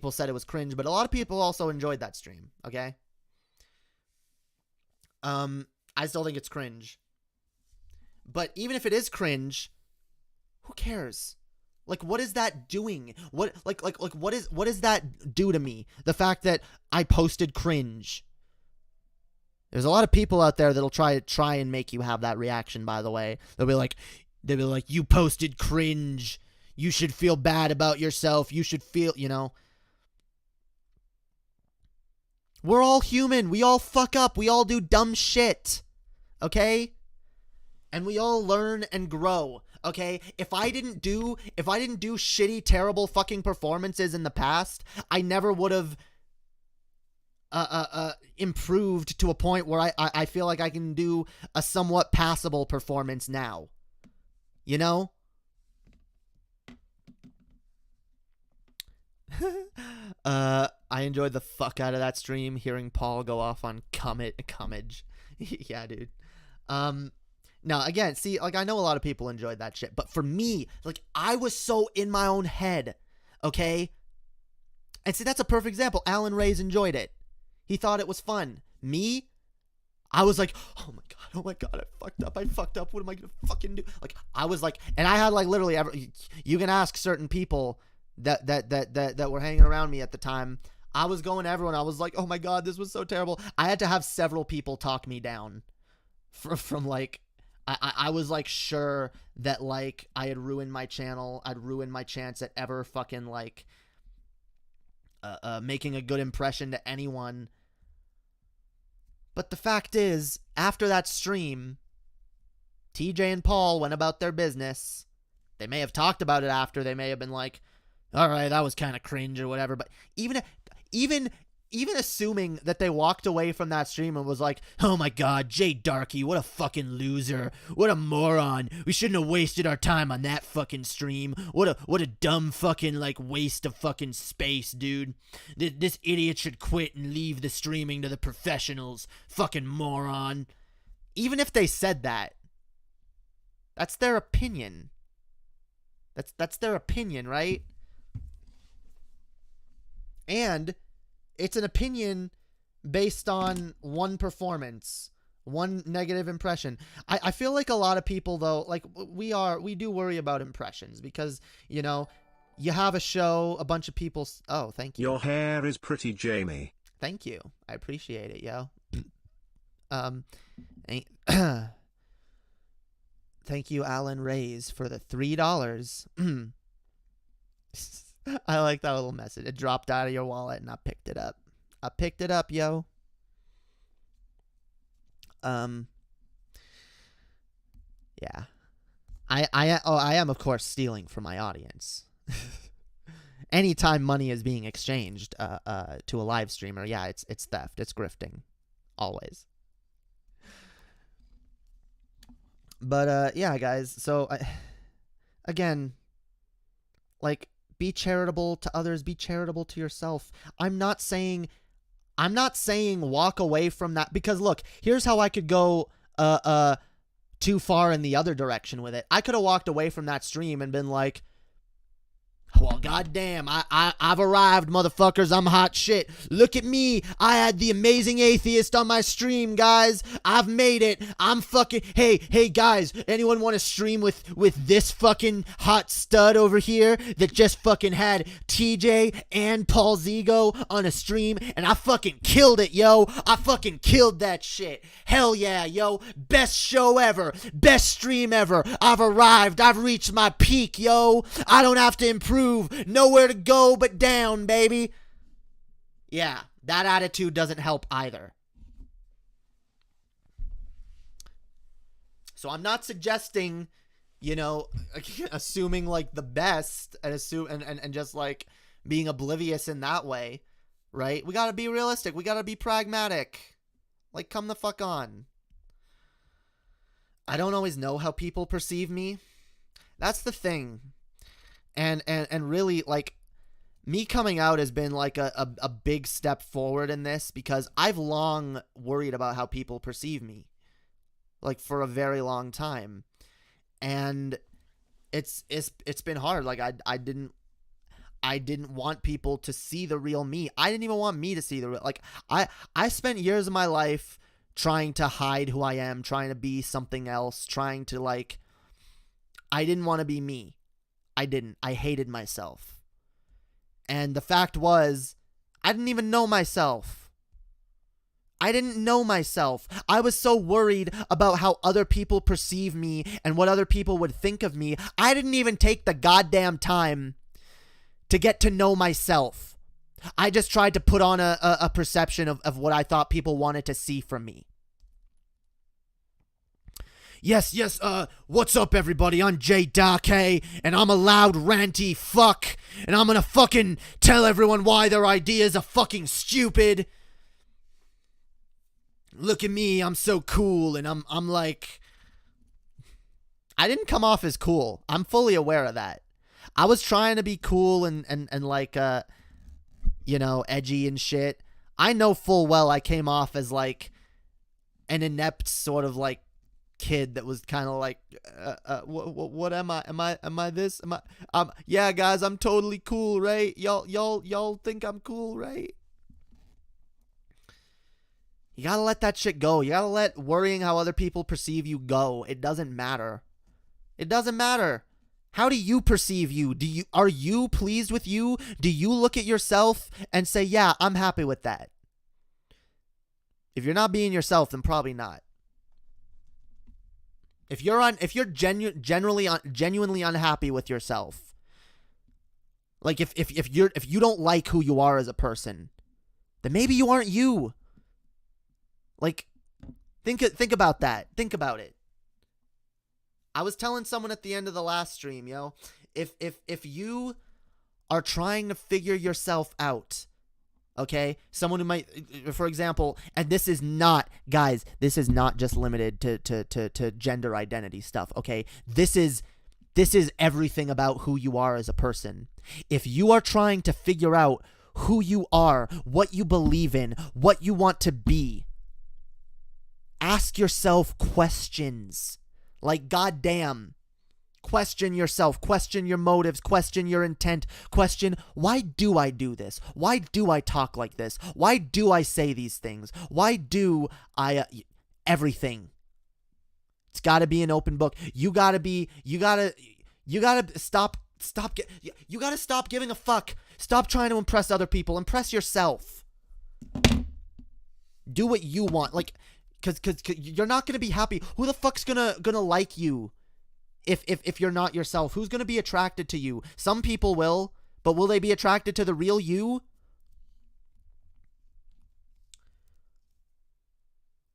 B: said it was cringe, but a lot of people also enjoyed that stream, okay? I still think it's cringe. But even if it is cringe, who cares? Like, what is that doing? What does that do to me? The fact that I posted cringe. There's a lot of people out there that'll try and make you have that reaction, by the way. They'll be like, you posted cringe. You should feel bad about yourself. You should feel, you know. We're all human. We all fuck up. We all do dumb shit. Okay? And we all learn and grow. Okay, if I didn't do shitty, terrible fucking performances in the past, I never would have improved to a point where I feel like I can do a somewhat passable performance now. You know? I enjoyed the fuck out of that stream, hearing Paul go off on cummage. Yeah, dude. Now, again, see, like, I know a lot of people enjoyed that shit, but for me, like, I was so in my own head, okay? And see, that's a perfect example. Alan Reyes enjoyed it. He thought it was fun. Me, I was like, oh my god, I fucked up, what am I gonna fucking do? Like, I was like, and I had, like, literally, you can ask certain people that were hanging around me at the time. I was going to everyone, I was like, oh my god, this was so terrible. I had to have several people talk me down from like, I was, like, sure that, like, I had ruined my channel. I'd ruined my chance at ever fucking, like, making a good impression to anyone. But the fact is, after that stream, TJ and Paul went about their business. They may have talked about it after. They may have been like, all right, that was kind of cringe or whatever. But even assuming that they walked away from that stream and was like, oh my god, Jae Darké, what a fucking loser. What a moron. We shouldn't have wasted our time on that fucking stream. What a dumb fucking, like, waste of fucking space, dude. This idiot should quit and leave the streaming to the professionals. Fucking moron. Even if they said that, that's their opinion. That's their opinion, right? And it's an opinion based on one performance, one negative impression. I feel like a lot of people, though, like, we do worry about impressions because, you know, you have a show, a bunch of people. Oh, thank you.
C: Your hair is pretty, Jamie.
B: Thank you. I appreciate it, yo. Thank you, Alan Reyes, for the $3. I like that little message. It dropped out of your wallet and I picked it up. I picked it up, yo. Yeah. I am, of course, stealing from my audience. Anytime money is being exchanged to a live streamer, yeah, it's theft. It's grifting. Always. But yeah, guys, so again, like, be charitable to others, be charitable to yourself. I'm not saying I'm not saying walk away from that, because look, here's how I could go too far in the other direction with it. I could have walked away from that stream and been like, well, goddamn, I've arrived, motherfuckers. I'm hot shit. Look at me. I had the amazing atheist on my stream, guys. I've made it. I'm fucking... Hey, guys, anyone want to stream with this fucking hot stud over here that just fucking had TJ and Paul Zigo on a stream, and I fucking killed it, yo. I fucking killed that shit. Hell yeah, yo. Best show ever. Best stream ever. I've arrived. I've reached my peak, yo. I don't have to improve. Nowhere to go but down, baby. Yeah, that attitude doesn't help either. So I'm not suggesting, assuming like the best and just like being oblivious in that way, right? We gotta be realistic. We gotta be pragmatic. Like, come the fuck on. I don't always know how people perceive me. That's the thing. And really, like, me coming out has been like a big step forward in this, because I've long worried about how people perceive me, like, for a very long time. And it's been hard. Like, I didn't want people to see the real me. I didn't even want me to see the real, like, I spent years of my life trying to hide who I am, trying to be something else, trying to, like, I didn't want to be me. I didn't. I hated myself. And the fact was, I didn't even know myself. I didn't know myself. I was so worried about how other people perceive me and what other people would think of me. I didn't even take the goddamn time to get to know myself. I just tried to put on a perception of what I thought people wanted to see from me. Yes, what's up, everybody? I'm Jae Darké, and I'm a loud, ranty fuck, and I'm gonna fucking tell everyone why their ideas are fucking stupid. Look at me, I'm so cool, and I'm like... I didn't come off as cool. I'm fully aware of that. I was trying to be cool and like, edgy and shit. I know full well I came off as, like, an inept sort of, like, kid that was kind of like, what am I? Am I this? Yeah, guys, I'm totally cool, right? Y'all think I'm cool, right? You gotta let that shit go. You gotta let worrying how other people perceive you go. It doesn't matter. It doesn't matter. How do you perceive you? Are you pleased with you? Do you look at yourself and say, yeah, I'm happy with that? If you're not being yourself, then probably not. If you're genuinely unhappy with yourself, like if you don't like who you are as a person, then maybe you aren't you. Like, think about that. Think about it. I was telling someone at the end of the last stream, if you are trying to figure yourself out, okay, someone who might, for example, and this is not, guys, this is not just limited to gender identity stuff, okay? This is everything about who you are as a person. If you are trying to figure out who you are, what you believe in, what you want to be, ask yourself questions. Like, goddamn. Question yourself, question your motives, question your intent, question, why do I do this? Why do I talk like this? Why do I say these things? Why do I, everything. It's gotta be an open book. You gotta stop giving a fuck. Stop trying to impress other people. Impress yourself. Do what you want. Like, cause you're not gonna be happy. Who the fuck's gonna like you? If you're not yourself, who's going to be attracted to you? Some people will, but will they be attracted to the real you?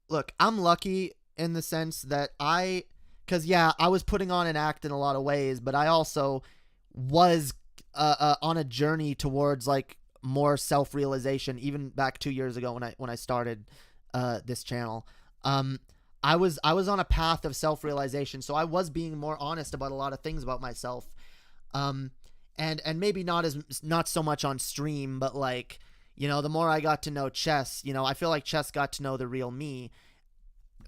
B: Look, I'm lucky in the sense that because yeah, I was putting on an act in a lot of ways, but I also was on a journey towards like more self-realization, even back 2 years ago when I started this channel. I was on a path of self-realization, so I was being more honest about a lot of things about myself, and maybe not so much on stream, but like, You know, the more I got to know Chess, you know, I feel like Chess got to know the real me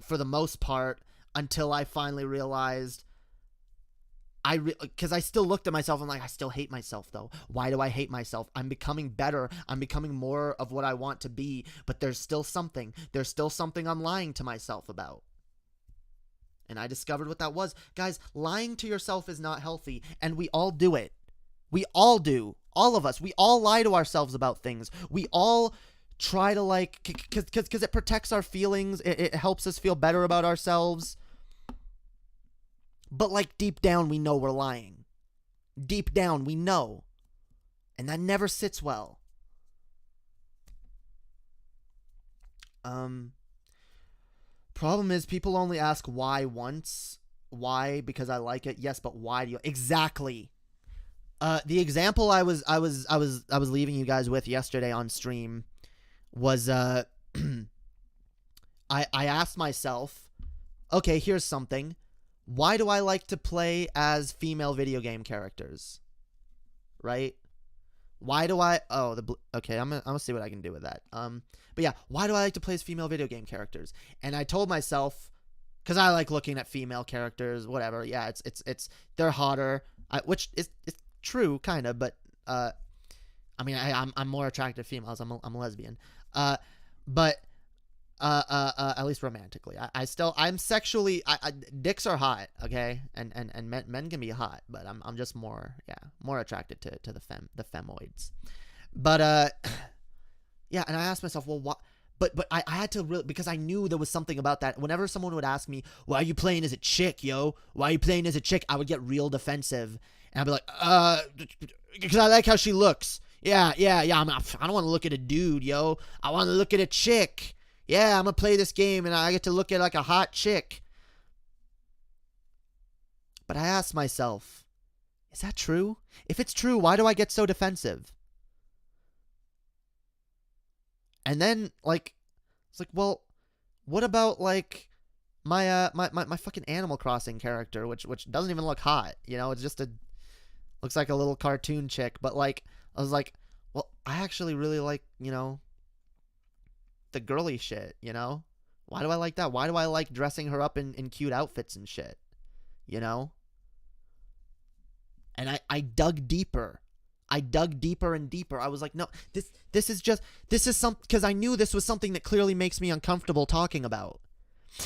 B: for the most part until I finally realized because I still looked at myself and like, I still hate myself though. Why do I hate myself? I'm becoming better. I'm becoming more of what I want to be, but there's still something I'm lying to myself about. And I discovered what that was. Guys, lying to yourself is not healthy, and we all do it. We all do. All of us. We all lie to ourselves about things. We all try to like, because it protects our feelings. It helps us feel better about ourselves. But like deep down, we know we're lying. Deep down, we know. And that never sits well. Problem is, people only ask why once. Why? Because I like it. Yes, but why do you? Exactly. The example I was leaving you guys with yesterday on stream was I asked myself, okay, here's something. Why do I like to play as female video game characters? Right? Why do I... Oh, okay, I'm gonna see what I can do with that. But yeah, why do I like to play as female video game characters? And I told myself, because I like looking at female characters, whatever. Yeah, it's they're hotter, which is it's true, kind of. But I mean, I'm more attracted to females. I'm a lesbian. But at least romantically. I'm sexually, dicks are hot, okay? And men can be hot, but I'm just more attracted to the femoids. But, yeah, and I asked myself, well, what, but I had to really, because I knew there was something about that. Whenever someone would ask me, why are you playing as a chick, yo? Why are you playing as a chick? I would get real defensive, and I'd be like, because I like how she looks. Yeah, I don't want to look at a dude, yo. I want to look at a chick. Yeah, I'm going to play this game and I get to look at like a hot chick. But I asked myself, is that true? If it's true, why do I get so defensive? And then, like, it's like, well, what about like my fucking Animal Crossing character, which doesn't even look hot, you know? It's just looks like a little cartoon chick, but like, I was like, well, I actually really like, you know, the girly shit, you know? Why do I like that? Why do I like dressing her up in cute outfits and shit, you know? And I dug deeper. I dug deeper and deeper. I was like, no, this is some, because I knew this was something that clearly makes me uncomfortable talking about.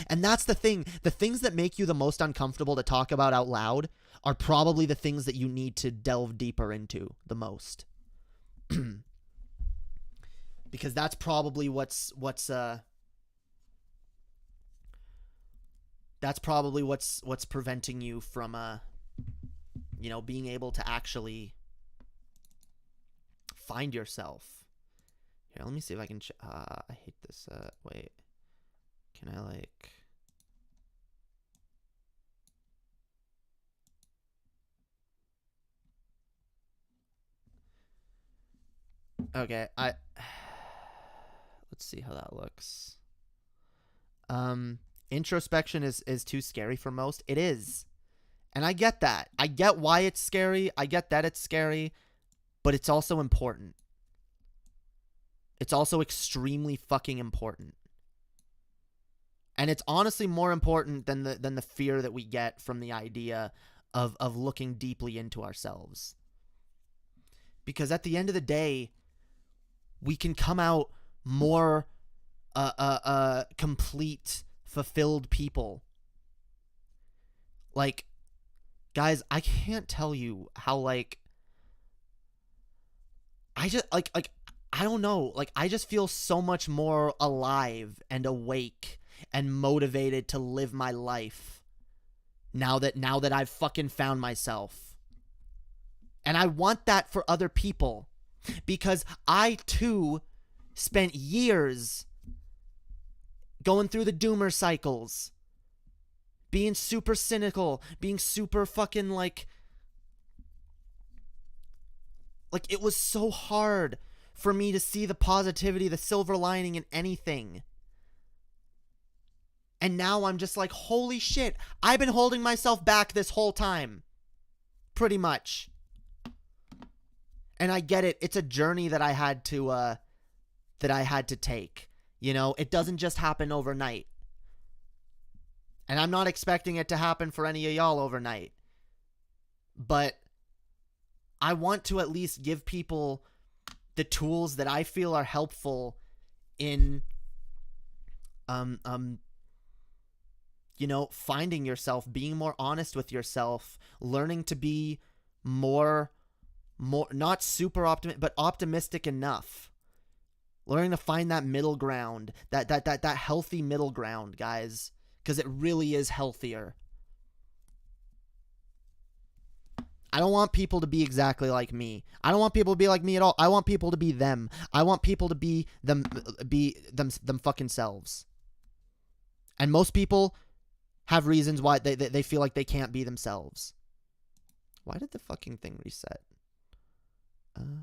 B: And that's the thing. The things that make you the most uncomfortable to talk about out loud are probably the things that you need to delve deeper into the most. Because that's probably what's preventing you from you know, being able to actually find yourself. Here, let me see if I can I hate this. Wait. Can I like... Okay, let's see how that looks. Introspection is too scary for most. It is. And I get that. I get why it's scary. I get that it's scary, but it's also important. It's also extremely fucking important. And it's honestly more important than the fear that we get from the idea of looking deeply into ourselves. Because at the end of the day, we can come out more complete, fulfilled people. Like, guys, I can't tell you how, like, I just, like, I don't know, like, I just feel so much more alive and awake and motivated to live my life now that I've fucking found myself. And I want that for other people, because I too spent years going through the doomer cycles, being super cynical, being super fucking like it was so hard for me to see the positivity, the silver lining in anything. And now I'm just like, holy shit, I've been holding myself back this whole time. Pretty much. And I get it. It's a journey that I had to that I had to take. You know, it doesn't just happen overnight. And I'm not expecting it to happen for any of y'all overnight. But I want to at least give people the tools that I feel are helpful in you know, finding yourself, being more honest with yourself, learning to be more not super optimistic, but optimistic enough. Learning to find that middle ground, that healthy middle ground, guys, because it really is healthier. I don't want people to be exactly like me. I don't want people to be like me at all. I want people to be them. I want people to be them fucking selves. And most people have reasons why they feel like they can't be themselves. Why did the fucking thing reset? And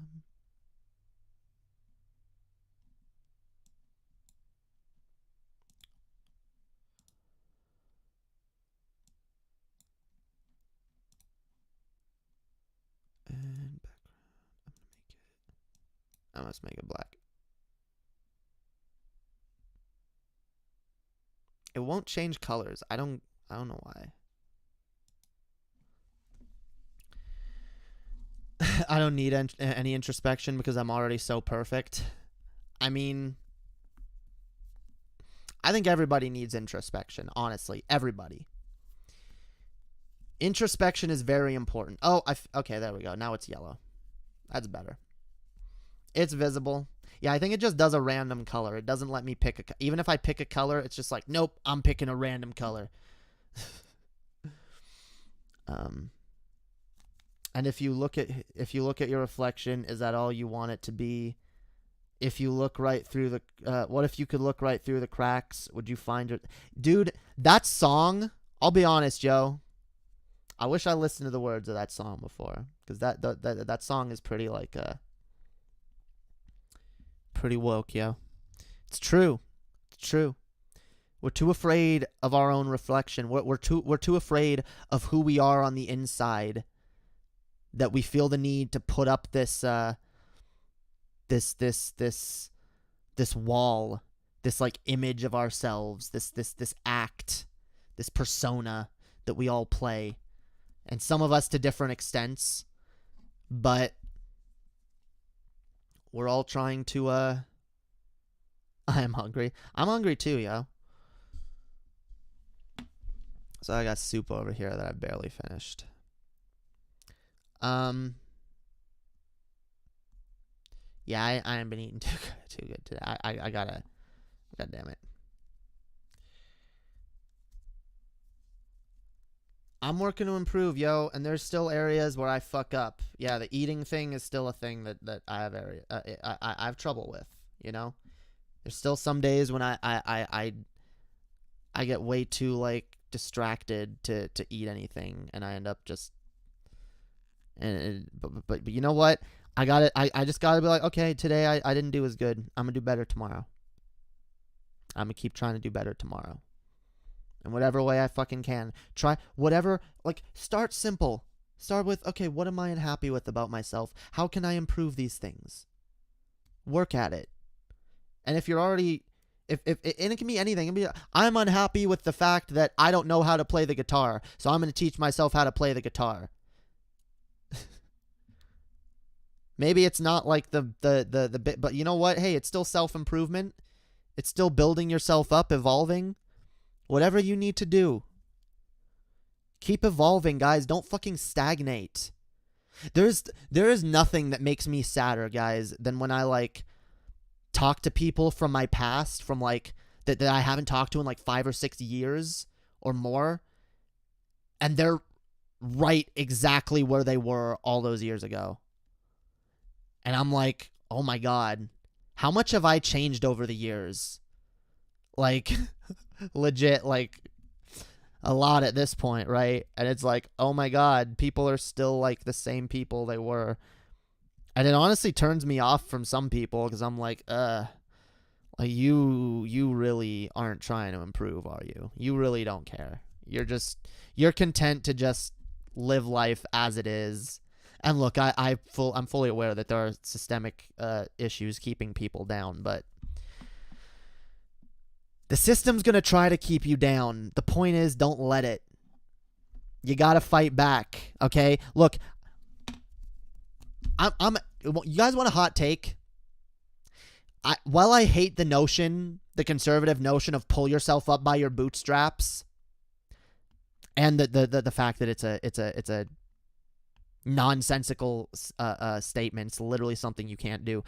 B: background. I must make it black. It won't change colors. I don't know why. I don't need any introspection because I'm already so perfect. I mean, I think everybody needs introspection, honestly. Everybody. Introspection is very important. Oh, okay, there we go. Now it's yellow. That's better. It's visible. Yeah, I think it just does a random color. It doesn't let me pick even if I pick a color, it's just like, nope, I'm picking a random color. And if you look at your reflection, is that all you want it to be? If you look right through the what if you could look right through the cracks? Would you find it? Dude, that song, I'll be honest, Joe. I wish I listened to the words of that song before, cuz that song is pretty like pretty woke, yo. It's true. It's true. We're too afraid of our own reflection. We're too afraid of who we are on the inside, that we feel the need to put up this wall, this like image of ourselves, this act, this persona that we all play, and some of us to different extents, but we're all trying to I am hungry. I'm hungry too, yo. So I got soup over here that I barely finished. Yeah, I haven't been eating too good today. I gotta, god damn it. I'm working to improve, yo, and there's still areas where I fuck up. Yeah, the eating thing is still a thing that I have I have trouble with, you know? There's still some days when I get way too like distracted to eat anything, and I end up just but you know what? I just gotta be like, okay, today I didn't do as good. I'm gonna do better tomorrow. I'm gonna keep trying to do better tomorrow. In whatever way I fucking can. Try whatever, like, start simple. Start with, okay, what am I unhappy with about myself? How can I improve these things? Work at it. And if you're already, and it can be anything. It can be, I'm unhappy with the fact that I don't know how to play the guitar, so I'm going to teach myself how to play the guitar. Maybe it's not like the bit, but you know what? Hey, it's still self-improvement. It's still building yourself up, evolving. Whatever you need to do. Keep evolving, guys. Don't fucking stagnate. There is nothing that makes me sadder, guys, than when I like talk to people from my past, from like that I haven't talked to in like 5 or 6 years or more, and they're right exactly where they were all those years ago. And I'm like, oh my God, how much have I changed over the years? Like, legit, like, a lot at this point, right? And it's like, oh my God, people are still like the same people they were. And it honestly turns me off from some people, because I'm like, you really aren't trying to improve, are you? You really don't care. You're content to just live life as it is. And look, I'm fully aware that there are systemic issues keeping people down, but the system's going to try to keep you down. The point is, don't let it. You got to fight back, okay? Look, you guys want a hot take? While I hate the conservative notion of pull yourself up by your bootstraps, and the fact that it's a nonsensical statement, it's literally something you can't do.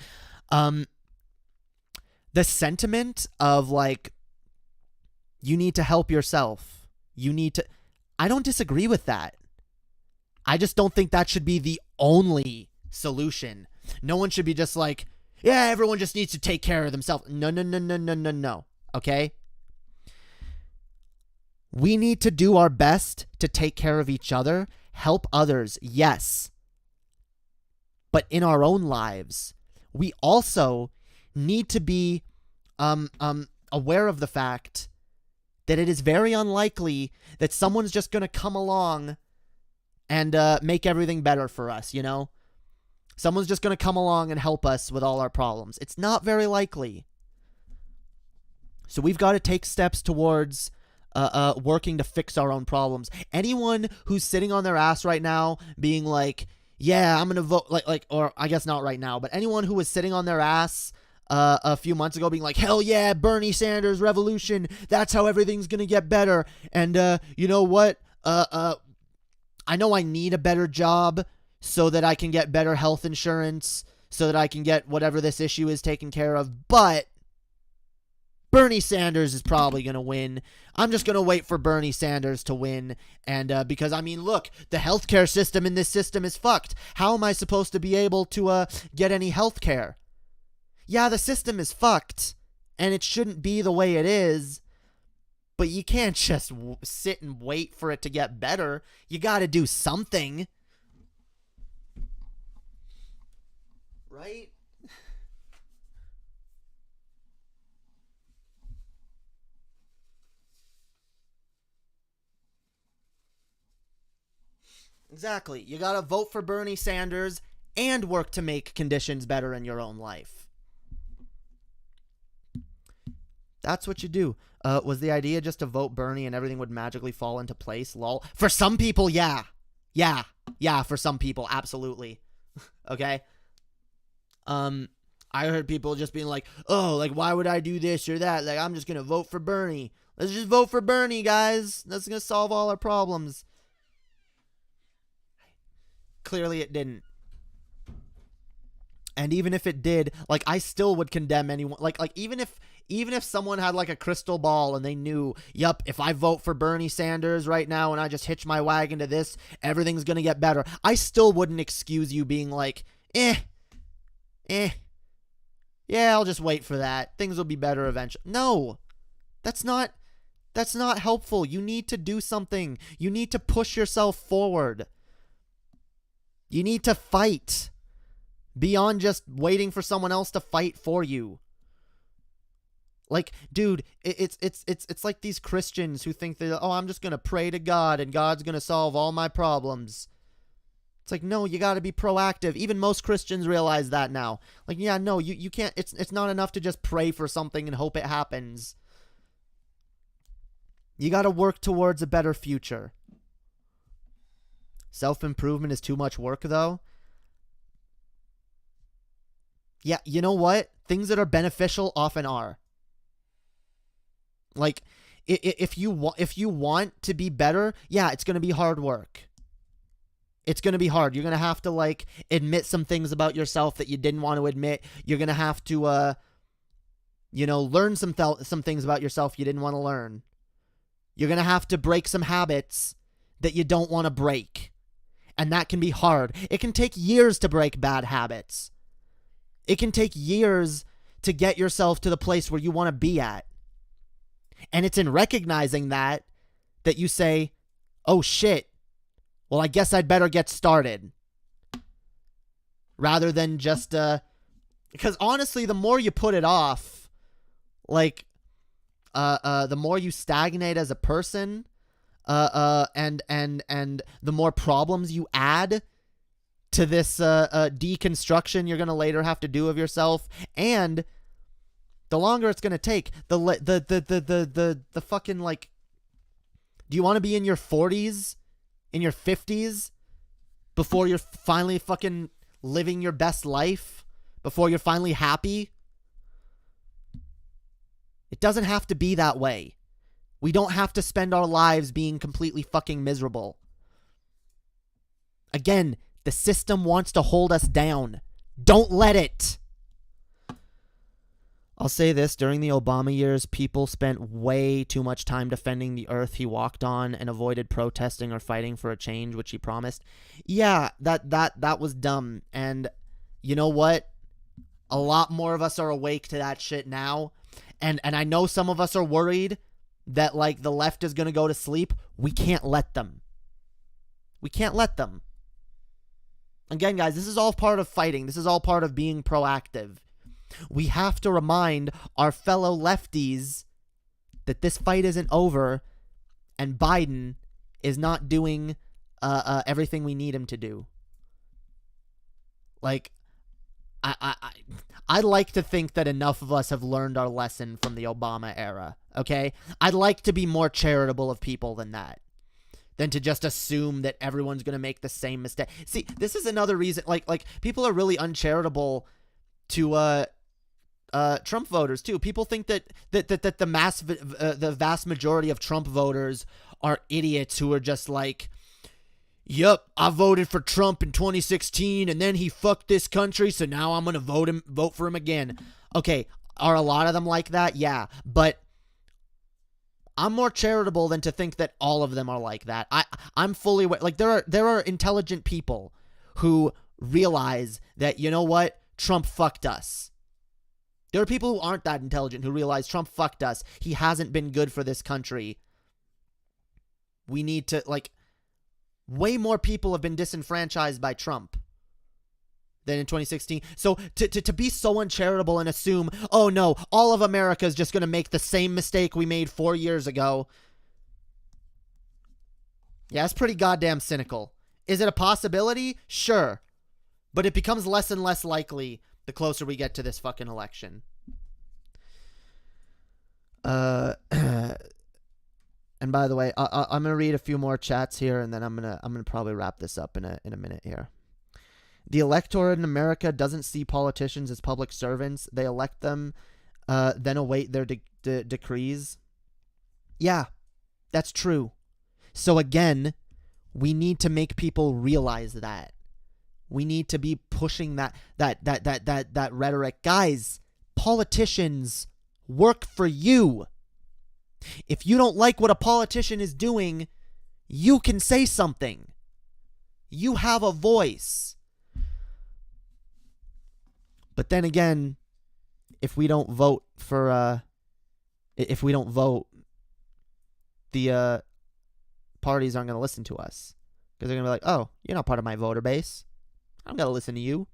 B: The sentiment of like, you need to help yourself. I don't disagree with that. I just don't think that should be the only solution. No one should be just like, yeah, everyone just needs to take care of themselves. No. Okay? We need to do our best to take care of each other, help others, yes. But in our own lives, we also need to be aware of the fact that it is very unlikely that someone's just going to come along and make everything better for us, you know? Someone's just going to come along and help us with all our problems. It's not very likely. So we've got to take steps towards working to fix our own problems. Anyone who's sitting on their ass right now being like, yeah, I'm going to vote, or I guess not right now, but anyone who was sitting on their ass a few months ago being like, hell yeah, Bernie Sanders revolution, that's how everything's going to get better. And you know what? I know I need a better job so that I can get better health insurance, so that I can get whatever this issue is taken care of, but Bernie Sanders is probably going to win. I'm just going to wait for Bernie Sanders to win. And because, I mean, look, the healthcare system in this system is fucked. How am I supposed to be able to get any healthcare? Yeah, the system is fucked, and it shouldn't be the way it is, but you can't just sit and wait for it to get better. You got to do something. Right? Exactly. You got to vote for Bernie Sanders and work to make conditions better in your own life. That's what you do. Was the idea just to vote Bernie and everything would magically fall into place? Lol. For some people, yeah. Yeah, for some people, absolutely. Okay? I heard people just being like, oh, like, why would I do this or that? Like, I'm just going to vote for Bernie. Let's just vote for Bernie, guys. That's going to solve all our problems. Clearly it didn't. And even if it did, like, I still would condemn anyone. Like even if someone had like a crystal ball and they knew, yup, if I vote for Bernie Sanders right now and I just hitch my wagon to this, everything's going to get better. I still wouldn't excuse you being like, yeah, I'll just wait for that. Things will be better eventually. No, that's not helpful. You need to do something. You need to push yourself forward. You need to fight beyond just waiting for someone else to fight for you. Like, dude, it's like these Christians who think that, oh, I'm just going to pray to God and God's going to solve all my problems. It's like, no, you got to be proactive. Even most Christians realize that now. Like, yeah, no, you can't, it's not enough to just pray for something and hope it happens. You got to work towards a better future. Self-improvement is too much work, though. Yeah, you know what? Things that are beneficial often are. Like, if you want to be better, yeah, it's going to be hard work. It's going to be hard. You're going to have to, like, admit some things about yourself that you didn't want to admit. You're going to have to, learn some things about yourself you didn't want to learn. You're going to have to break some habits that you don't want to break. And that can be hard. It can take years to break bad habits. It can take years to get yourself to the place where you want to be at. And it's in recognizing that you say, oh shit, well, I guess I'd better get started. Rather than just, because honestly, the more you put it off, like, the more you stagnate as a person, and the more problems you add to this deconstruction you're going to later have to do of yourself, and the longer it's going to take, the fucking, like, do you want to be in your 40s, in your 50s, before you're finally fucking living your best life, before you're finally happy? It doesn't have to be that way. We don't have to spend our lives being completely fucking miserable. Again, the system wants to hold us down. Don't let it. I'll say this, during the Obama years, people spent way too much time defending the earth he walked on and avoided protesting or fighting for a change which he promised. Yeah, that was dumb. And you know what? A lot more of us are awake to that shit now. And I know some of us are worried that, like, the left is going to go to sleep. We can't let them. We can't let them. Again, guys, this is all part of fighting. This is all part of being proactive. We have to remind our fellow lefties that this fight isn't over and Biden is not doing everything we need him to do. Like, I'd like to think that enough of us have learned our lesson from the Obama era, okay? I'd like to be more charitable of people than that, than to just assume that everyone's going to make the same mistake. See, this is another reason, like people are really uncharitable to Trump voters too. People think that the vast majority of Trump voters are idiots who are just like, "Yep, I voted for Trump in 2016 and then he fucked this country, so now I'm going to vote for him again." Okay, are a lot of them like that? Yeah, but I'm more charitable than to think that all of them are like that. I'm fully aware. Like, there are intelligent people who realize that, you know what? Trump fucked us. There are people who aren't that intelligent who realize Trump fucked us. He hasn't been good for this country. We need to, like, way more people have been disenfranchised by Trump than in 2016. So to be so uncharitable and assume, oh no, all of America is just going to make the same mistake we made 4 years ago. Yeah, it's pretty goddamn cynical. Is it a possibility? Sure. But it becomes less and less likely the closer we get to this fucking election. And by the way, I'm gonna read a few more chats here, and then I'm gonna probably wrap this up in a minute here. The electorate in America doesn't see politicians as public servants. They elect them, then await their decrees. Yeah, that's true. So again, we need to make people realize that. We need to be pushing that rhetoric. Guys, politicians work for you. If you don't like what a politician is doing, you can say something. You have a voice. But then again, if we don't vote for, the parties aren't going to listen to us. Because they're going to be like, oh, you're not part of my voter base. I'm going to listen to you.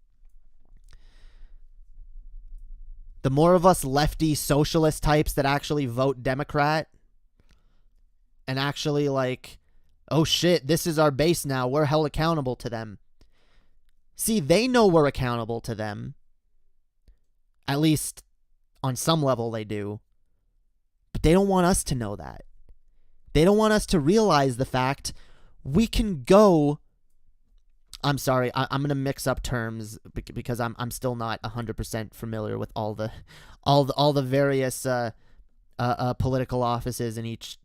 B: The more of us lefty socialist types that actually vote Democrat and actually like, oh shit, this is our base now, we're held accountable to them. See, they know we're accountable to them. At least on some level they do. But they don't want us to know that. They don't want us to realize the fact we can go... I'm sorry, I'm going to mix up terms because I'm still not 100% familiar with all the various political offices in each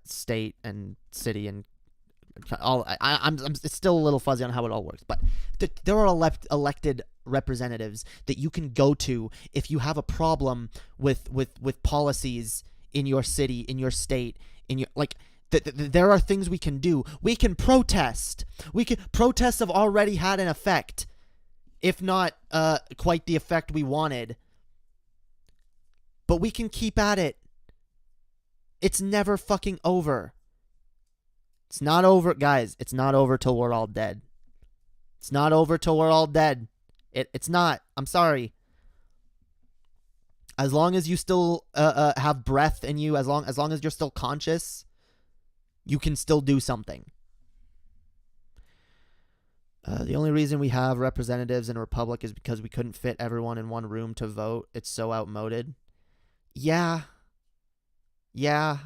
B: state and city and all. It's still a little fuzzy on how it all works, but there are elected representatives that you can go to if you have a problem with policies in your city, in your state, in your like. There are things we can do. We can protest. Protests have already had an effect, if not quite the effect we wanted. But we can keep at it. It's never fucking over. It's not over, guys. It's not over till we're all dead. It's not over till we're all dead. It's not. I'm sorry. As long as you still have breath in you, as long as you're still conscious, you can still do something. The only reason we have representatives in a republic is because we couldn't fit everyone in one room to vote. It's so outmoded. Yeah. Yeah.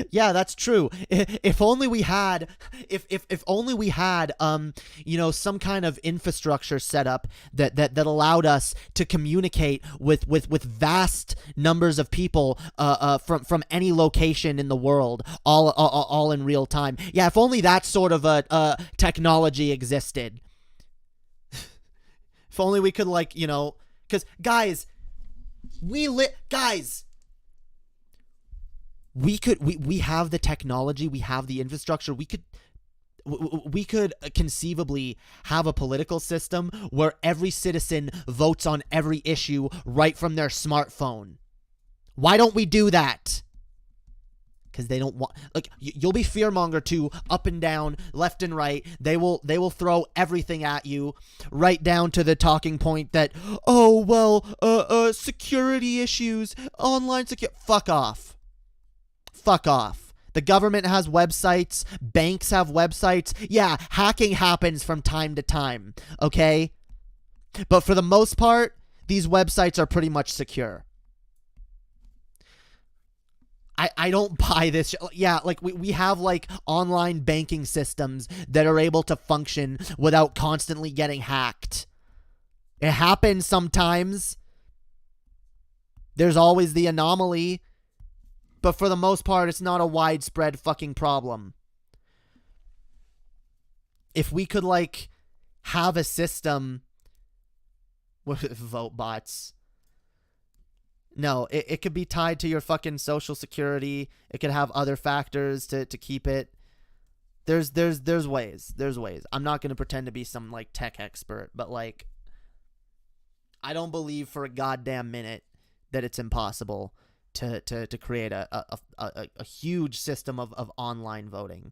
B: Yeah, that's true. If only we had, if only we had, some kind of infrastructure set up that allowed us to communicate with vast numbers of people, from any location in the world, all in real time. Yeah, if only that sort of a technology existed. If only we could, because guys, we have the technology, we have the infrastructure. We could conceivably have a political system where every citizen votes on every issue right from their smartphone. Why don't we do that? Because they don't want, you'll be fearmonger too, up and down, left and right. They will throw everything at you, right down to the talking point that, security issues, online security. Fuck off. Fuck off. The government has websites. Banks have websites. Yeah, hacking happens from time to time, okay? But for the most part, these websites are pretty much secure. I don't buy this. Yeah, we have online banking systems that are able to function without constantly getting hacked. It happens sometimes. There's always the anomaly. But for the most part, it's not a widespread fucking problem. If we could, have a system with vote bots. No, it could be tied to your fucking social security. It could have other factors to keep it. There's ways. There's ways. I'm not going to pretend to be some, tech expert. But, I don't believe for a goddamn minute that it's impossible to create a huge system of online voting.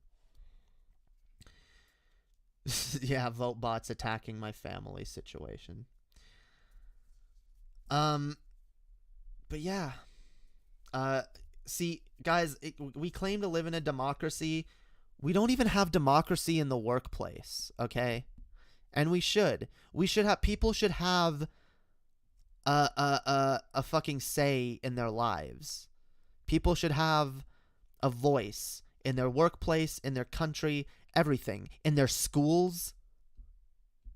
B: Yeah, vote bots attacking my family situation. But yeah. See, guys, we claim to live in a democracy. We don't even have democracy in the workplace, okay? And we should. People should have a fucking say in their lives. People should have a voice in their workplace, in their country, everything, in their schools,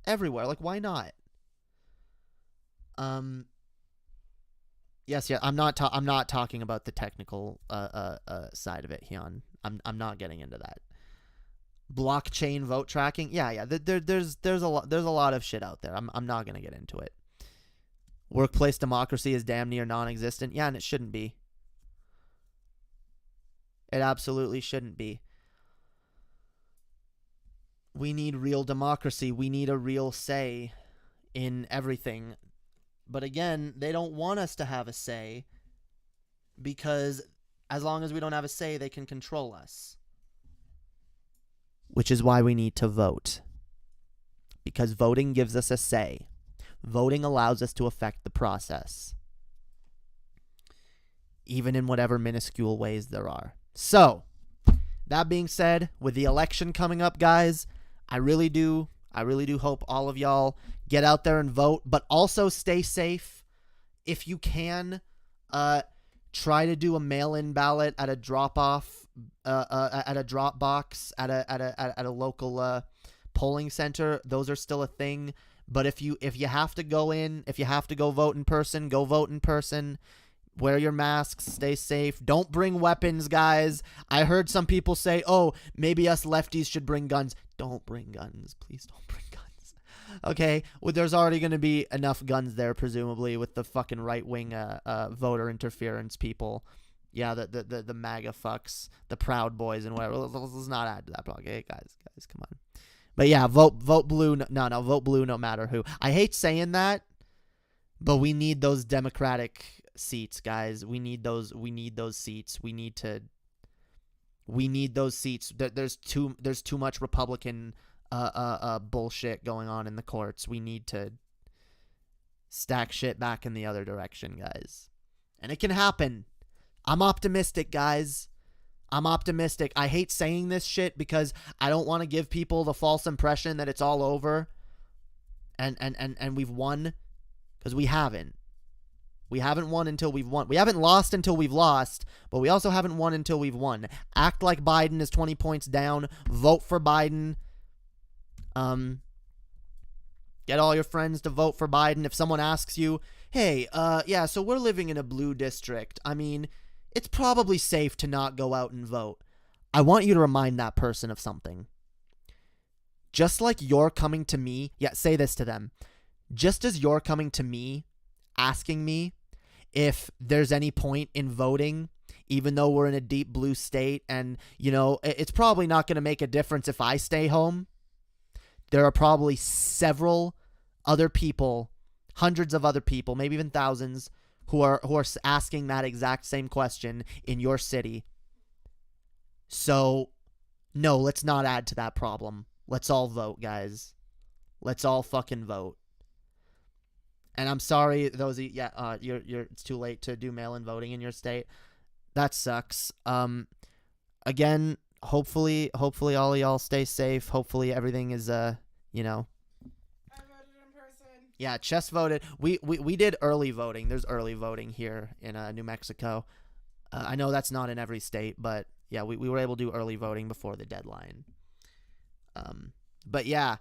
B: everywhere. Why not? Yes, yeah. I'm not talking about the technical side of it, Hyun. I'm not getting into that. Blockchain vote tracking. Yeah. There's a lot of shit out there. I'm not gonna get into it. Workplace democracy is damn near non-existent. Yeah, and it shouldn't be. It absolutely shouldn't be. We need real democracy. We need a real say in everything. But again, they don't want us to have a say because as long as we don't have a say, they can control us. Which is why we need to vote. Because voting gives us a say. Voting allows us to affect the process. Even in whatever minuscule ways there are. So, that being said, with the election coming up, guys, I really do hope all of y'all get out there and vote, but also stay safe. If you can, try to do a mail-in ballot at a drop-off, at a drop box, at a local polling center. Those are still a thing. But if you have to go in, if you have to go vote in person, go vote in person. Wear your masks, stay safe. Don't bring weapons, guys. I heard some people say, oh, maybe us lefties should bring guns. Don't bring guns. Please don't bring guns. Okay? Well, there's already going to be enough guns there, presumably, with the fucking right-wing voter interference people. Yeah, the MAGA fucks, the Proud Boys and whatever. Let's not add to that. Okay, guys, come on. But yeah, vote blue. No, vote blue no matter who. I hate saying that, but we need those Democratic seats, guys. We need those seats. We need those seats. There's too much Republican bullshit going on in the courts. We need to stack shit back in the other direction, guys. And it can happen. I'm optimistic, guys. I'm optimistic. I hate saying this shit because I don't want to give people the false impression that it's all over and we've won, because we haven't. We haven't won until we've won. We haven't lost until we've lost, but we also haven't won until we've won. Act like Biden is 20 points down. Vote for Biden. Get all your friends to vote for Biden. If someone asks you, hey, yeah, so we're living in a blue district. I mean, it's probably safe to not go out and vote. I want you to remind that person of something. Just like you're coming to me, say this to them. Just as you're coming to me, asking me if there's any point in voting, even though we're in a deep blue state and, you know, it's probably not going to make a difference if I stay home. There are probably several other people, hundreds of other people, maybe even thousands, who are asking that exact same question in your city. So, no, let's not add to that problem. Let's all vote, guys. Let's all fucking vote. And I'm sorry, those it's too late to do mail-in voting in your state. That sucks. Again, hopefully all of y'all stay safe. Hopefully everything is you know.
D: I voted in person.
B: Yeah, Chess voted. We did early voting. There's early voting here in New Mexico. I know that's not in every state, but yeah, we were able to do early voting before the deadline. But yeah,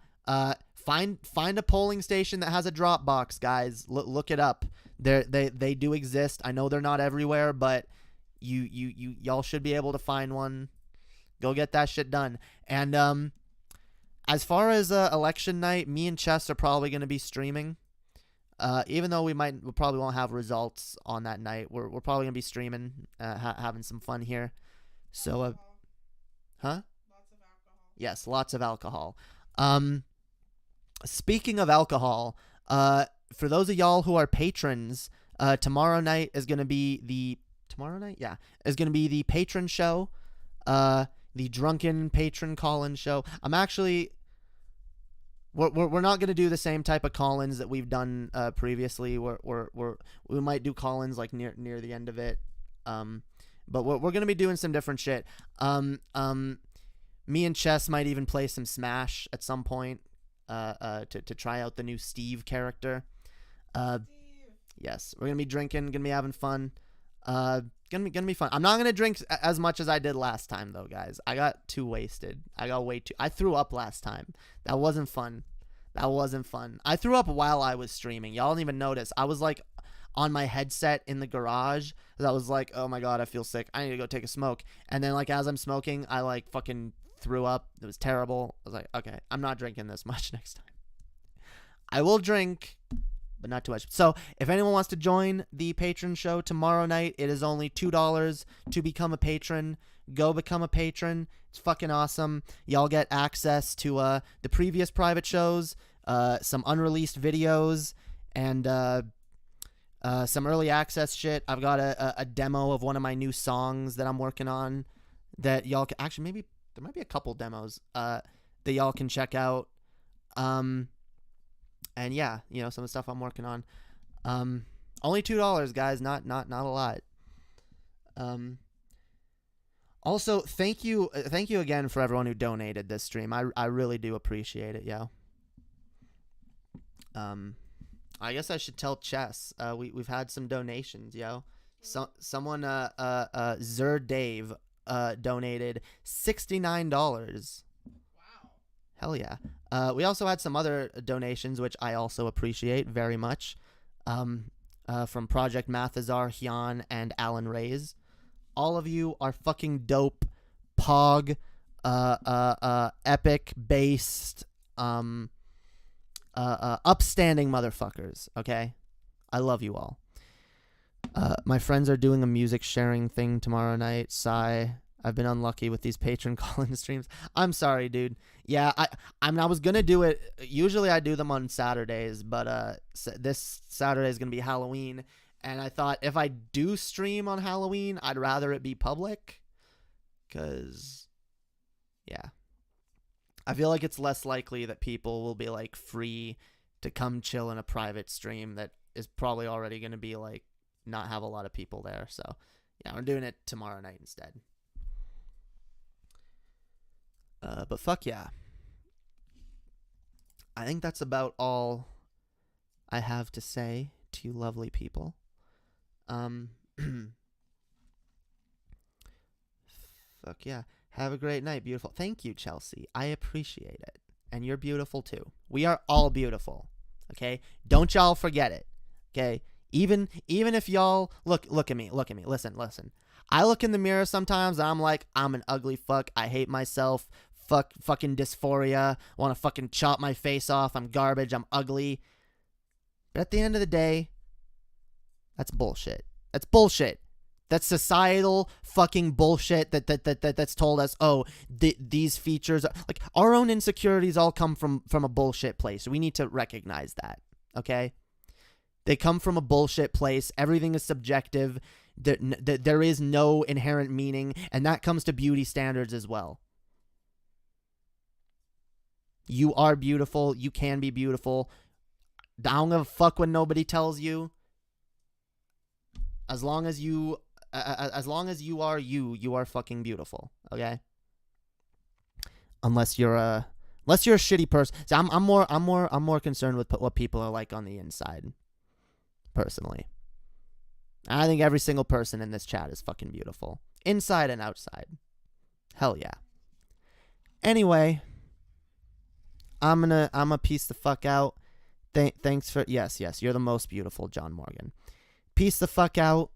B: find a polling station that has a drop box, guys. Look it up. They do exist. I know they're not everywhere, but y'all should be able to find one. Go get that shit done. And as far as election night, me and Chess are probably going to be streaming. Even though we probably won't have results on that night, we're probably going to be streaming, having some fun here. So, huh?
D: Lots of alcohol.
B: Yes, lots of alcohol. Speaking of alcohol, for those of y'all who are patrons, tomorrow night is going to be the patron show, the drunken patron call-in show. We're not going to do the same type of call-ins that we've done previously. We might do call-ins like near the end of it. But we're going to be doing some different shit. Me and Chess might even play some Smash at some point to try out the new Steve character. Yes, we're going to be drinking, going to be having fun. Gonna be fun. I'm not going to drink as much as I did last time, though, guys. I got too wasted. I threw up last time. That wasn't fun. I threw up while I was streaming. Y'all didn't even notice. I was like on my headset in the garage. I was like, oh my God, I feel sick. I need to go take a smoke. And then like as I'm smoking, I like fucking threw up. It was terrible. I was like, okay, I'm not drinking this much next time. I will drink, but not too much. So if anyone wants to join the patron show tomorrow night, it is only $2 to become a patron. Go become a patron. It's fucking awesome. Y'all get access to the previous private shows, some unreleased videos, and some early access shit. I've got a demo of one of my new songs that I'm working on that y'all can actually, maybe there might be a couple demos that y'all can check out. And yeah, you know, some of the stuff I'm working on. Only $2, guys, not a lot. Also, thank you again for everyone who donated this stream. I really do appreciate it, yo. I guess I should tell Chess. We've had some donations, yo. Someone Zer Dave donated $69.
D: Wow.
B: Hell yeah. We also had some other donations, which I also appreciate very much, from Project Mathazar, Hyun, and Alan Reyes. All of you are fucking dope, pog, epic-based, upstanding motherfuckers, okay? I love you all. My friends are doing a music sharing thing tomorrow night. Sigh. I've been unlucky with these patron call-in streams. I'm sorry, dude. Yeah, I was gonna do it. Usually I do them on Saturdays, but this Saturday is gonna be Halloween, and I thought if I do stream on Halloween, I'd rather it be public, cause yeah, I feel like it's less likely that people will be like free to come chill in a private stream that is probably already gonna be like not have a lot of people there. So yeah, we're doing it tomorrow night instead. But fuck yeah. I think that's about all I have to say to you lovely people. Fuck yeah. Have a great night, beautiful. Thank you, Chelsea. I appreciate it. And you're beautiful too. We are all beautiful. Okay? Don't y'all forget it. Okay? Even if y'all look at me. Listen. I look in the mirror sometimes and I'm like, I'm an ugly fuck. I hate myself. Fucking dysphoria. Want to fucking chop my face off. I'm garbage. I'm ugly. But at the end of the day, that's bullshit. That's bullshit. That's societal fucking bullshit that's told us, oh, these features are, like, our own insecurities all come from a bullshit place. We need to recognize that, okay? They come from a bullshit place. Everything is subjective. There is no inherent meaning, and that comes to beauty standards as well. You are beautiful. You can be beautiful. I don't give a fuck when nobody tells you. As long as you are you are fucking beautiful. Okay. Unless you're a shitty person. So I'm more concerned with what people are like on the inside. Personally, I think every single person in this chat is fucking beautiful, inside and outside. Hell yeah. Anyway, I'm gonna peace the fuck out. Thanks for yes, you're the most beautiful, John Morgan. Peace the fuck out.